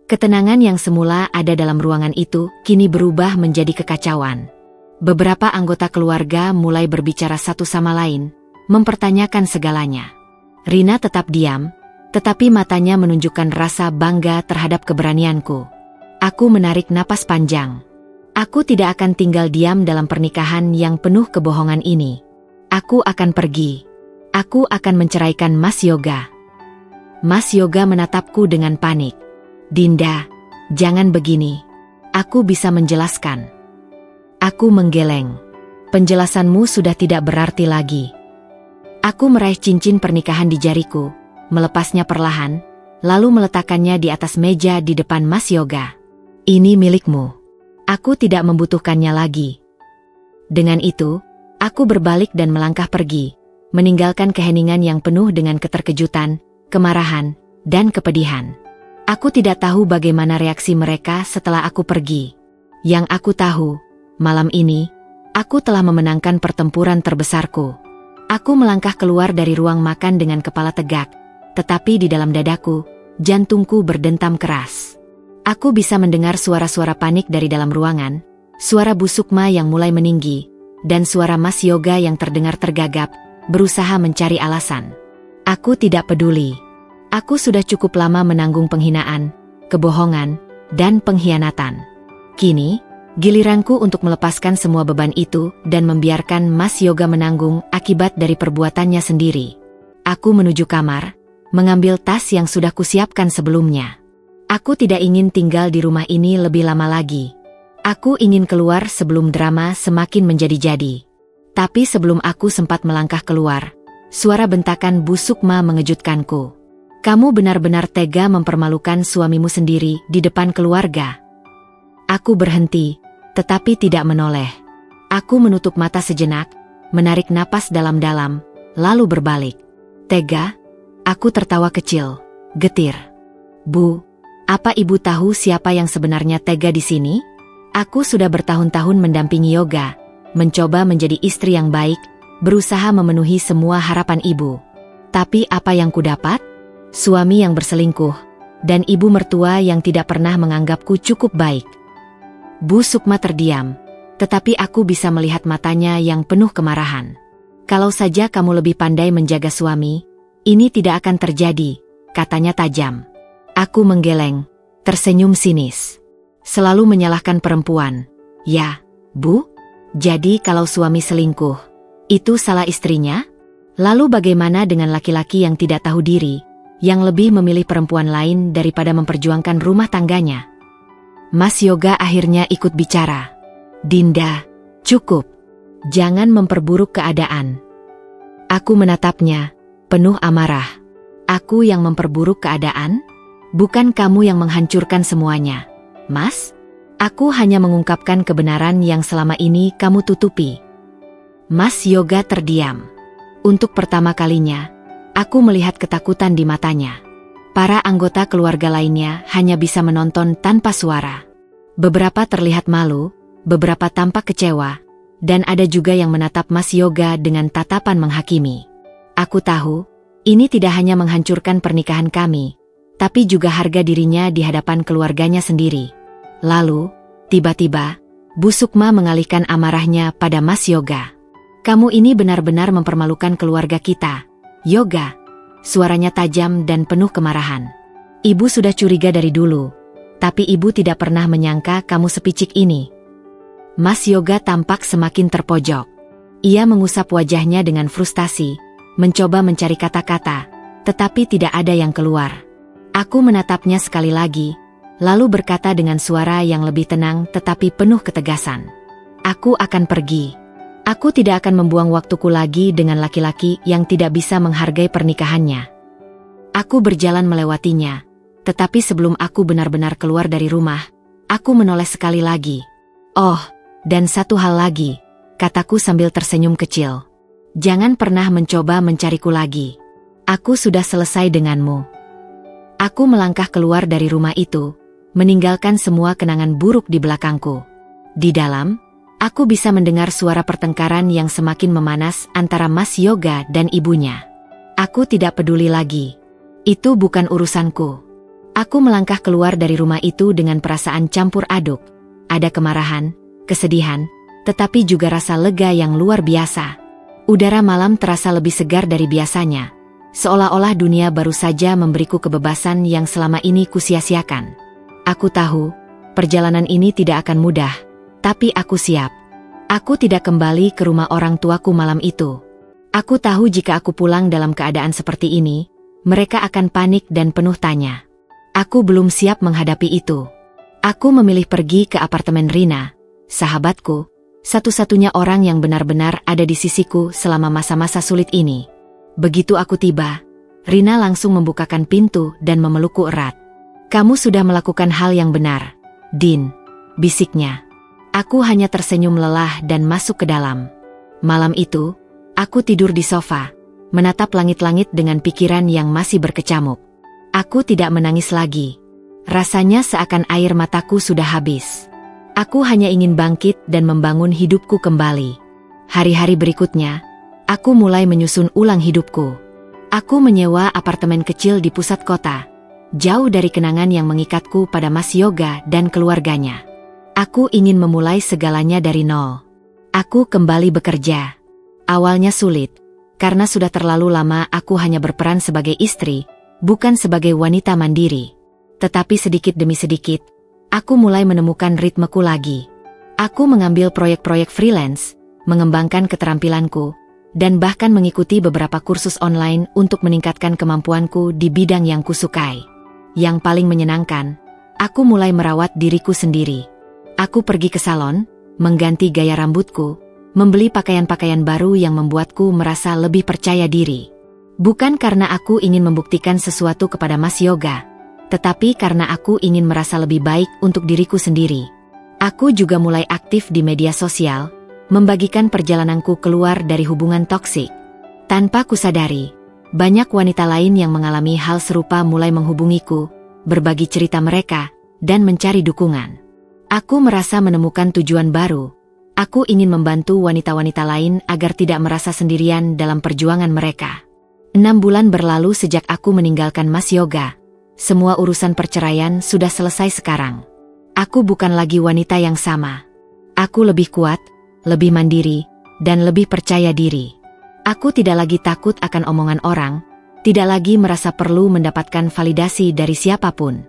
Ketenangan yang semula ada dalam ruangan itu kini berubah menjadi kekacauan. Beberapa anggota keluarga mulai berbicara satu sama lain, mempertanyakan segalanya. Rina tetap diam, tetapi matanya menunjukkan rasa bangga terhadap keberanianku. Aku menarik napas panjang. Aku tidak akan tinggal diam dalam pernikahan yang penuh kebohongan ini. Aku akan pergi. Aku akan menceraikan Mas Yoga. Mas Yoga menatapku dengan panik. Dinda, jangan begini. Aku bisa menjelaskan. Aku menggeleng. Penjelasanmu sudah tidak berarti lagi. Aku meraih cincin pernikahan di jariku, melepasnya perlahan, lalu meletakkannya di atas meja di depan Mas Yoga. Ini milikmu. Aku tidak membutuhkannya lagi. Dengan itu, aku berbalik dan melangkah pergi, meninggalkan keheningan yang penuh dengan keterkejutan, kemarahan, dan kepedihan. Aku tidak tahu bagaimana reaksi mereka setelah aku pergi. Yang aku tahu, malam ini, aku telah memenangkan pertempuran terbesarku. Aku melangkah keluar dari ruang makan dengan kepala tegak, tetapi di dalam dadaku, jantungku berdentam keras. Aku bisa mendengar suara-suara panik dari dalam ruangan, suara Bu Sukma yang mulai meninggi, dan suara Mas Yoga yang terdengar tergagap, berusaha mencari alasan. Aku tidak peduli. Aku sudah cukup lama menanggung penghinaan, kebohongan, dan pengkhianatan. Kini, giliranku untuk melepaskan semua beban itu dan membiarkan Mas Yoga menanggung akibat dari perbuatannya sendiri. Aku menuju kamar, mengambil tas yang sudah kusiapkan sebelumnya. Aku tidak ingin tinggal di rumah ini lebih lama lagi. Aku ingin keluar sebelum drama semakin menjadi-jadi. Tapi sebelum aku sempat melangkah keluar, suara bentakan Bu Sukma mengejutkanku. Kamu benar-benar tega mempermalukan suamimu sendiri di depan keluarga. Aku berhenti, tetapi tidak menoleh. Aku menutup mata sejenak, menarik napas dalam-dalam, lalu berbalik. Tega? Aku tertawa kecil, getir. Bu, apa ibu tahu siapa yang sebenarnya tega di sini? Aku sudah bertahun-tahun mendampingi Yoga, mencoba menjadi istri yang baik, berusaha memenuhi semua harapan ibu. Tapi apa yang kudapat? Suami yang berselingkuh, dan ibu mertua yang tidak pernah menganggapku cukup baik. Bu Sukma terdiam, tetapi aku bisa melihat matanya yang penuh kemarahan. Kalau saja kamu lebih pandai menjaga suami, ini tidak akan terjadi, katanya tajam. Aku menggeleng, tersenyum sinis. Selalu menyalahkan perempuan. Ya, Bu? Jadi kalau suami selingkuh, itu salah istrinya? Lalu bagaimana dengan laki-laki yang tidak tahu diri, yang lebih memilih perempuan lain daripada memperjuangkan rumah tangganya? Mas Yoga akhirnya ikut bicara. Dinda, cukup. Jangan memperburuk keadaan. Aku menatapnya, penuh amarah. Aku yang memperburuk keadaan? Bukan kamu yang menghancurkan semuanya, Mas? Aku hanya mengungkapkan kebenaran yang selama ini kamu tutupi. Mas Yoga terdiam. Untuk pertama kalinya, aku melihat ketakutan di matanya. Para anggota keluarga lainnya hanya bisa menonton tanpa suara. Beberapa terlihat malu, beberapa tampak kecewa, dan ada juga yang menatap Mas Yoga dengan tatapan menghakimi. Aku tahu, ini tidak hanya menghancurkan pernikahan kami, tapi juga harga dirinya di hadapan keluarganya sendiri. Lalu, tiba-tiba, Bu Sukma mengalihkan amarahnya pada Mas Yoga. Kamu ini benar-benar mempermalukan keluarga kita, Yoga. Suaranya tajam dan penuh kemarahan. Ibu sudah curiga dari dulu, tapi ibu tidak pernah menyangka kamu sepicik ini. Mas Yoga tampak semakin terpojok. Ia mengusap wajahnya dengan frustasi, mencoba mencari kata-kata, tetapi tidak ada yang keluar. Aku menatapnya sekali lagi, lalu berkata dengan suara yang lebih tenang tetapi penuh ketegasan. Aku akan pergi. Aku tidak akan membuang waktuku lagi dengan laki-laki yang tidak bisa menghargai pernikahannya. Aku berjalan melewatinya, tetapi sebelum aku benar-benar keluar dari rumah, aku menoleh sekali lagi. Oh, dan satu hal lagi, kataku sambil tersenyum kecil. Jangan pernah mencoba mencariku lagi. Aku sudah selesai denganmu. Aku melangkah keluar dari rumah itu, meninggalkan semua kenangan buruk di belakangku. Di dalam, aku bisa mendengar suara pertengkaran yang semakin memanas antara Mas Yoga dan ibunya. Aku tidak peduli lagi. Itu bukan urusanku. Aku melangkah keluar dari rumah itu dengan perasaan campur aduk. Ada kemarahan, kesedihan, tetapi juga rasa lega yang luar biasa. Udara malam terasa lebih segar dari biasanya. Seolah-olah dunia baru saja memberiku kebebasan yang selama ini kusia-siakan. Aku tahu, perjalanan ini tidak akan mudah. Tapi aku siap. Aku tidak kembali ke rumah orang tuaku malam itu. Aku tahu jika aku pulang dalam keadaan seperti ini, mereka akan panik dan penuh tanya. Aku belum siap menghadapi itu. Aku memilih pergi ke apartemen Rina, sahabatku, satu-satunya orang yang benar-benar ada di sisiku selama masa-masa sulit ini. Begitu aku tiba, Rina langsung membukakan pintu dan memelukku erat. "Kamu sudah melakukan hal yang benar, Din," bisiknya. Aku hanya tersenyum lelah dan masuk ke dalam. Malam itu, aku tidur di sofa, menatap langit-langit dengan pikiran yang masih berkecamuk. Aku tidak menangis lagi. Rasanya seakan air mataku sudah habis. Aku hanya ingin bangkit dan membangun hidupku kembali. Hari-hari berikutnya, aku mulai menyusun ulang hidupku. Aku menyewa apartemen kecil di pusat kota, jauh dari kenangan yang mengikatku pada Mas Yoga dan keluarganya. Aku ingin memulai segalanya dari nol. Aku kembali bekerja. Awalnya sulit, karena sudah terlalu lama aku hanya berperan sebagai istri, bukan sebagai wanita mandiri. Tetapi sedikit demi sedikit, aku mulai menemukan ritmeku lagi. Aku mengambil proyek-proyek freelance, mengembangkan keterampilanku, dan bahkan mengikuti beberapa kursus online untuk meningkatkan kemampuanku di bidang yang kusukai. Yang paling menyenangkan, aku mulai merawat diriku sendiri. Aku pergi ke salon, mengganti gaya rambutku, membeli pakaian-pakaian baru yang membuatku merasa lebih percaya diri. Bukan karena aku ingin membuktikan sesuatu kepada Mas Yoga, tetapi karena aku ingin merasa lebih baik untuk diriku sendiri. Aku juga mulai aktif di media sosial, membagikan perjalananku keluar dari hubungan toksik. Tanpa kusadari, banyak wanita lain yang mengalami hal serupa mulai menghubungiku, berbagi cerita mereka, dan mencari dukungan. Aku merasa menemukan tujuan baru. Aku ingin membantu wanita-wanita lain agar tidak merasa sendirian dalam perjuangan mereka. 6 bulan berlalu sejak aku meninggalkan Mas Yoga. Semua urusan perceraian sudah selesai sekarang. Aku bukan lagi wanita yang sama. Aku lebih kuat, lebih mandiri, dan lebih percaya diri. Aku tidak lagi takut akan omongan orang, tidak lagi merasa perlu mendapatkan validasi dari siapapun.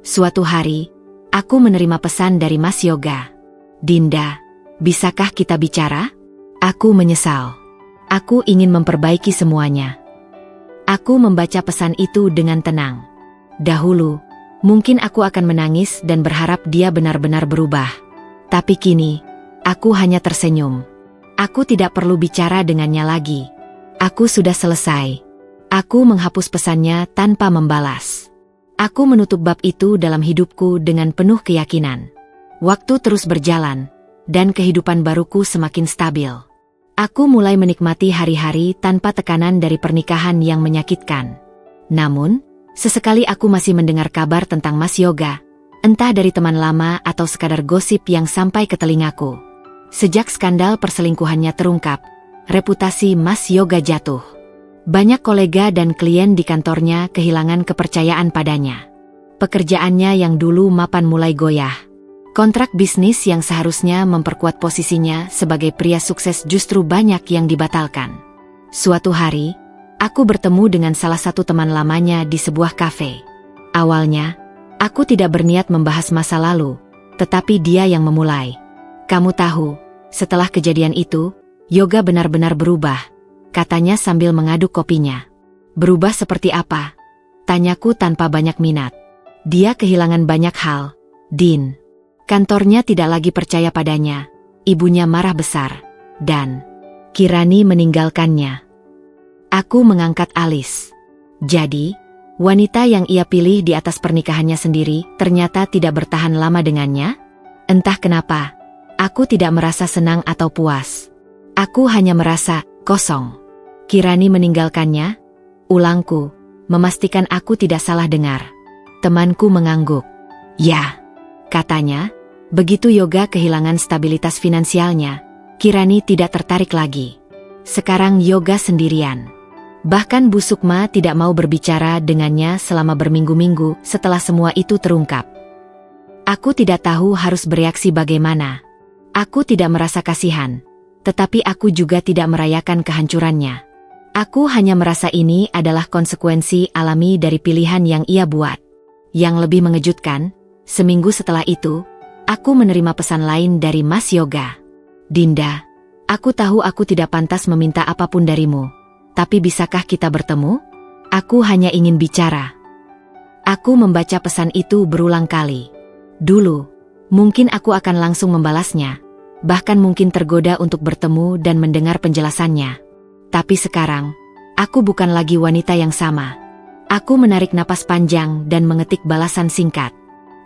Suatu hari, aku menerima pesan dari Mas Yoga. "Dinda, bisakah kita bicara?" Aku menyesal. Aku ingin memperbaiki semuanya. Aku membaca pesan itu dengan tenang. Dahulu, mungkin aku akan menangis dan berharap dia benar-benar berubah. Tapi kini, aku hanya tersenyum. Aku tidak perlu bicara dengannya lagi. Aku sudah selesai. Aku menghapus pesannya tanpa membalas. Aku menutup bab itu dalam hidupku dengan penuh keyakinan. Waktu terus berjalan, dan kehidupan baruku semakin stabil. Aku mulai menikmati hari-hari tanpa tekanan dari pernikahan yang menyakitkan. Namun, sesekali aku masih mendengar kabar tentang Mas Yoga, entah dari teman lama atau sekadar gosip yang sampai ke telingaku. Sejak skandal perselingkuhannya terungkap, reputasi Mas Yoga jatuh. Banyak kolega dan klien di kantornya kehilangan kepercayaan padanya. Pekerjaannya yang dulu mapan mulai goyah. Kontrak bisnis yang seharusnya memperkuat posisinya sebagai pria sukses justru banyak yang dibatalkan. Suatu hari, aku bertemu dengan salah satu teman lamanya di sebuah kafe. Awalnya, aku tidak berniat membahas masa lalu, tetapi dia yang memulai. "Kamu tahu, setelah kejadian itu, Yoga benar-benar berubah," katanya sambil mengaduk kopinya. "Berubah seperti apa?" tanyaku tanpa banyak minat. "Dia kehilangan banyak hal, Din. Kantornya tidak lagi percaya padanya, ibunya marah besar, dan Kirani meninggalkannya." Aku mengangkat alis. Jadi, wanita yang ia pilih di atas pernikahannya sendiri ternyata tidak bertahan lama dengannya? Entah kenapa, aku tidak merasa senang atau puas. Aku hanya merasa kosong. Kirani meninggalkannya? Ulangku, memastikan aku tidak salah dengar. Temanku mengangguk. "Ya," katanya, begitu Yoga kehilangan stabilitas finansialnya, Kirani tidak tertarik lagi. Sekarang Yoga sendirian. Bahkan Bu Sukma tidak mau berbicara dengannya selama berminggu-minggu setelah semua itu terungkap. Aku tidak tahu harus bereaksi bagaimana. Aku tidak merasa kasihan, tetapi aku juga tidak merayakan kehancurannya. Aku hanya merasa ini adalah konsekuensi alami dari pilihan yang ia buat. Yang lebih mengejutkan, seminggu setelah itu, Aku menerima pesan lain dari Mas Yoga. Dinda, aku tahu aku tidak pantas meminta apapun darimu. Tapi bisakah kita bertemu? Aku hanya ingin bicara. Aku membaca pesan itu berulang kali. Dulu, mungkin aku akan langsung membalasnya. Bahkan mungkin tergoda untuk bertemu dan mendengar penjelasannya. Tapi sekarang, aku bukan lagi wanita yang sama. Aku menarik napas panjang dan mengetik balasan singkat.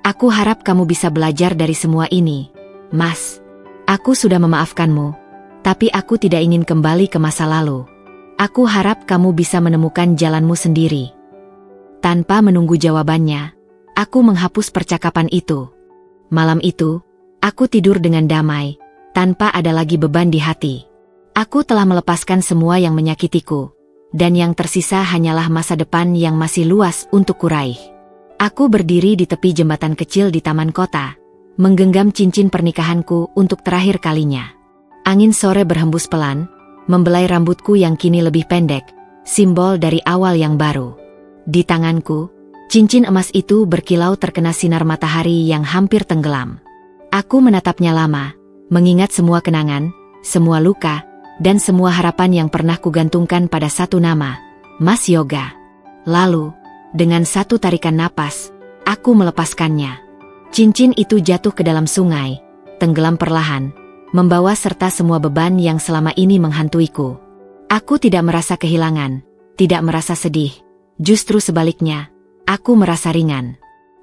Aku harap kamu bisa belajar dari semua ini, Mas. Aku sudah memaafkanmu, tapi aku tidak ingin kembali ke masa lalu. Aku harap kamu bisa menemukan jalanmu sendiri. Tanpa menunggu jawabannya, aku menghapus percakapan itu. Malam itu, aku tidur dengan damai, tanpa ada lagi beban di hati. Aku telah melepaskan semua yang menyakitiku, dan yang tersisa hanyalah masa depan yang masih luas untuk kuraih. Aku berdiri di tepi jembatan kecil di taman kota, menggenggam cincin pernikahanku untuk terakhir kalinya. Angin sore berhembus pelan, membelai rambutku yang kini lebih pendek, simbol dari awal yang baru. Di tanganku, cincin emas itu berkilau terkena sinar matahari yang hampir tenggelam. Aku menatapnya lama, mengingat semua kenangan, semua luka, dan semua harapan yang pernah kugantungkan pada satu nama, Mas Yoga. Lalu, dengan satu tarikan napas, aku melepaskannya. Cincin itu jatuh ke dalam sungai, tenggelam perlahan, membawa serta semua beban yang selama ini menghantuiku. Aku tidak merasa kehilangan, tidak merasa sedih. Justru sebaliknya, aku merasa ringan,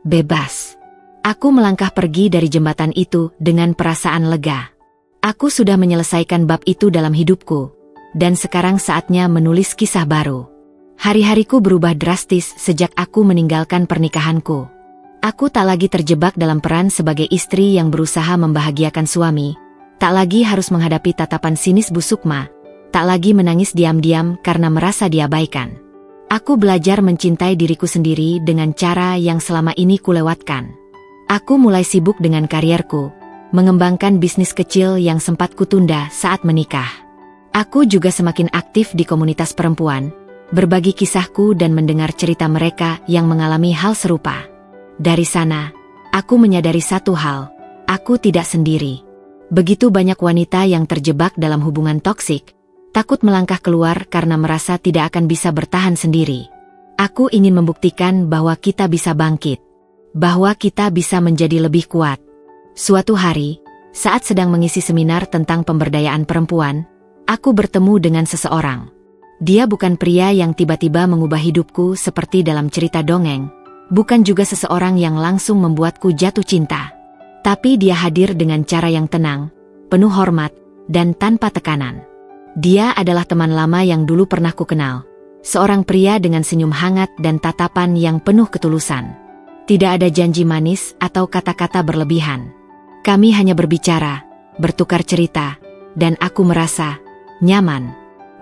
bebas. Aku melangkah pergi dari jembatan itu dengan perasaan lega. Aku sudah menyelesaikan bab itu dalam hidupku, dan sekarang saatnya menulis kisah baru. Hari-hariku berubah drastis sejak aku meninggalkan pernikahanku. Aku tak lagi terjebak dalam peran sebagai istri yang berusaha membahagiakan suami. Tak lagi harus menghadapi tatapan sinis Bu Sukma, tak lagi menangis diam-diam karena merasa diabaikan. Aku belajar mencintai diriku sendiri dengan cara yang selama ini kulewatkan. Aku mulai sibuk dengan karierku, mengembangkan bisnis kecil yang sempat kutunda saat menikah. Aku juga semakin aktif di komunitas perempuan, berbagi kisahku dan mendengar cerita mereka yang mengalami hal serupa. Dari sana, aku menyadari satu hal, aku tidak sendiri. Begitu banyak wanita yang terjebak dalam hubungan toksik, takut melangkah keluar karena merasa tidak akan bisa bertahan sendiri. Aku ingin membuktikan bahwa kita bisa bangkit, bahwa kita bisa menjadi lebih kuat. Suatu hari, saat sedang mengisi seminar tentang pemberdayaan perempuan, aku bertemu dengan seseorang. Dia bukan pria yang tiba-tiba mengubah hidupku seperti dalam cerita dongeng, bukan juga seseorang yang langsung membuatku jatuh cinta. Tapi dia hadir dengan cara yang tenang, penuh hormat, dan tanpa tekanan. Dia adalah teman lama yang dulu pernah kukenal. Seorang pria dengan senyum hangat dan tatapan yang penuh ketulusan. Tidak ada janji manis atau kata-kata berlebihan. Kami hanya berbicara, bertukar cerita, dan aku merasa nyaman.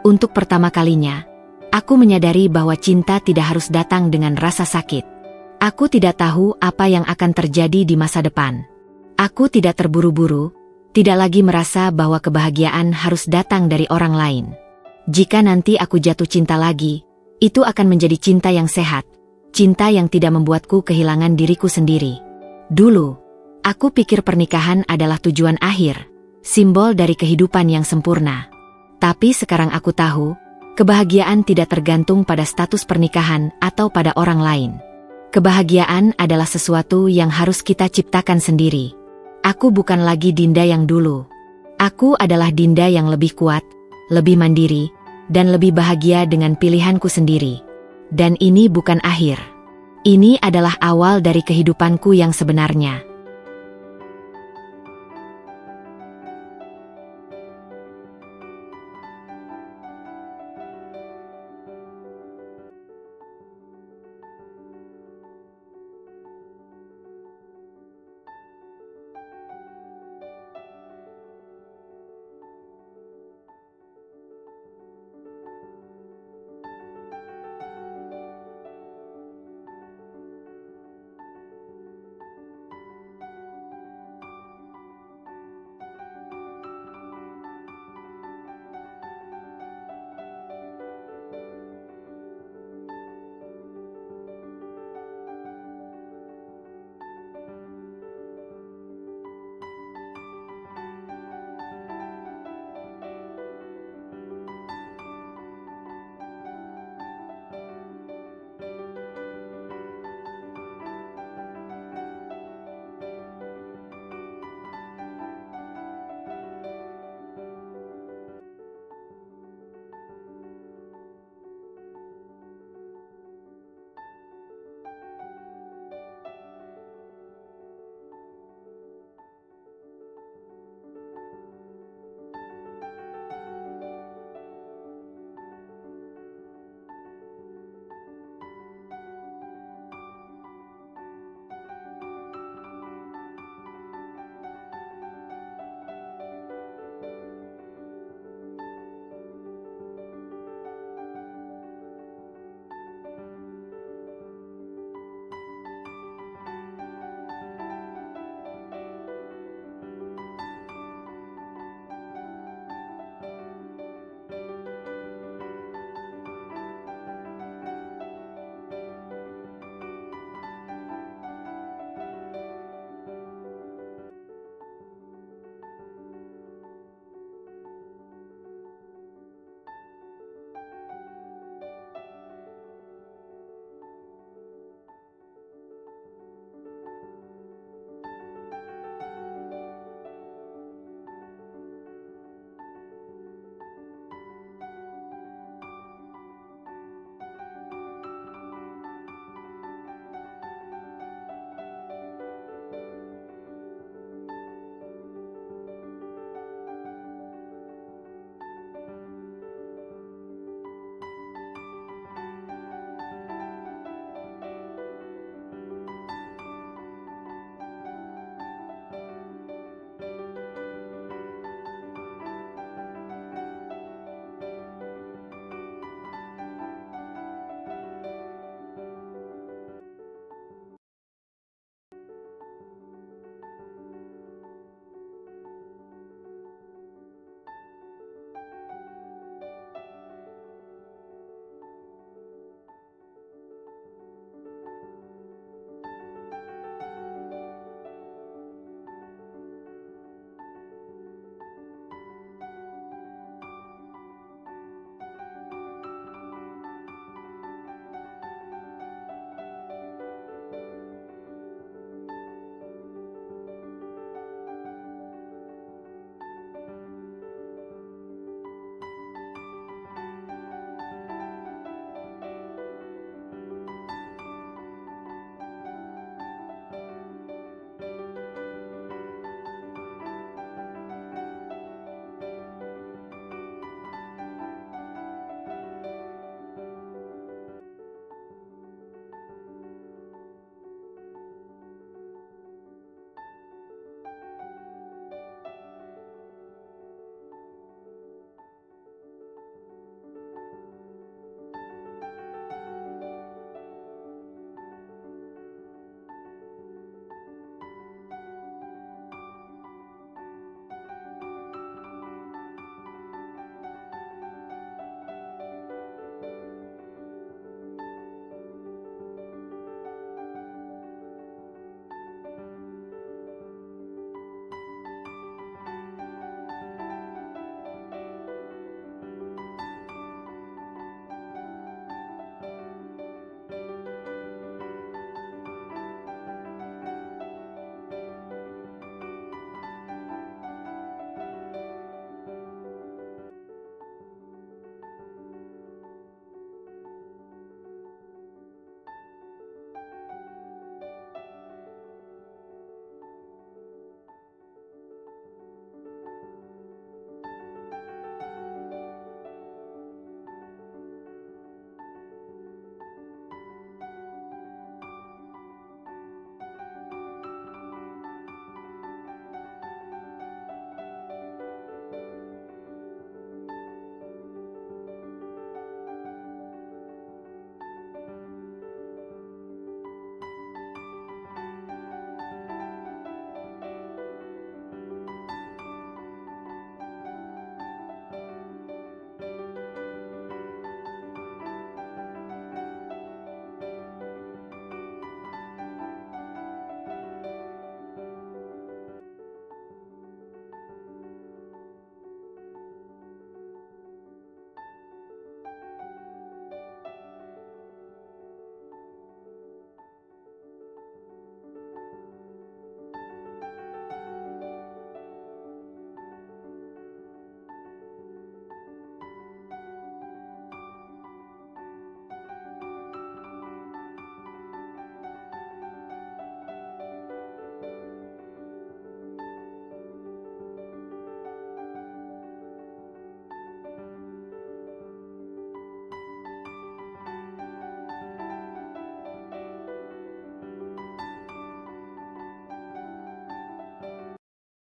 Untuk pertama kalinya, aku menyadari bahwa cinta tidak harus datang dengan rasa sakit. Aku tidak tahu apa yang akan terjadi di masa depan. Aku tidak terburu-buru, tidak lagi merasa bahwa kebahagiaan harus datang dari orang lain. Jika nanti aku jatuh cinta lagi, itu akan menjadi cinta yang sehat, cinta yang tidak membuatku kehilangan diriku sendiri. Dulu, aku pikir pernikahan adalah tujuan akhir, simbol dari kehidupan yang sempurna. Tapi sekarang aku tahu, kebahagiaan tidak tergantung pada status pernikahan atau pada orang lain. Kebahagiaan adalah sesuatu yang harus kita ciptakan sendiri. Aku bukan lagi Dinda yang dulu. Aku adalah Dinda yang lebih kuat, lebih mandiri, dan lebih bahagia dengan pilihanku sendiri. Dan ini bukan akhir. Ini adalah awal dari kehidupanku yang sebenarnya.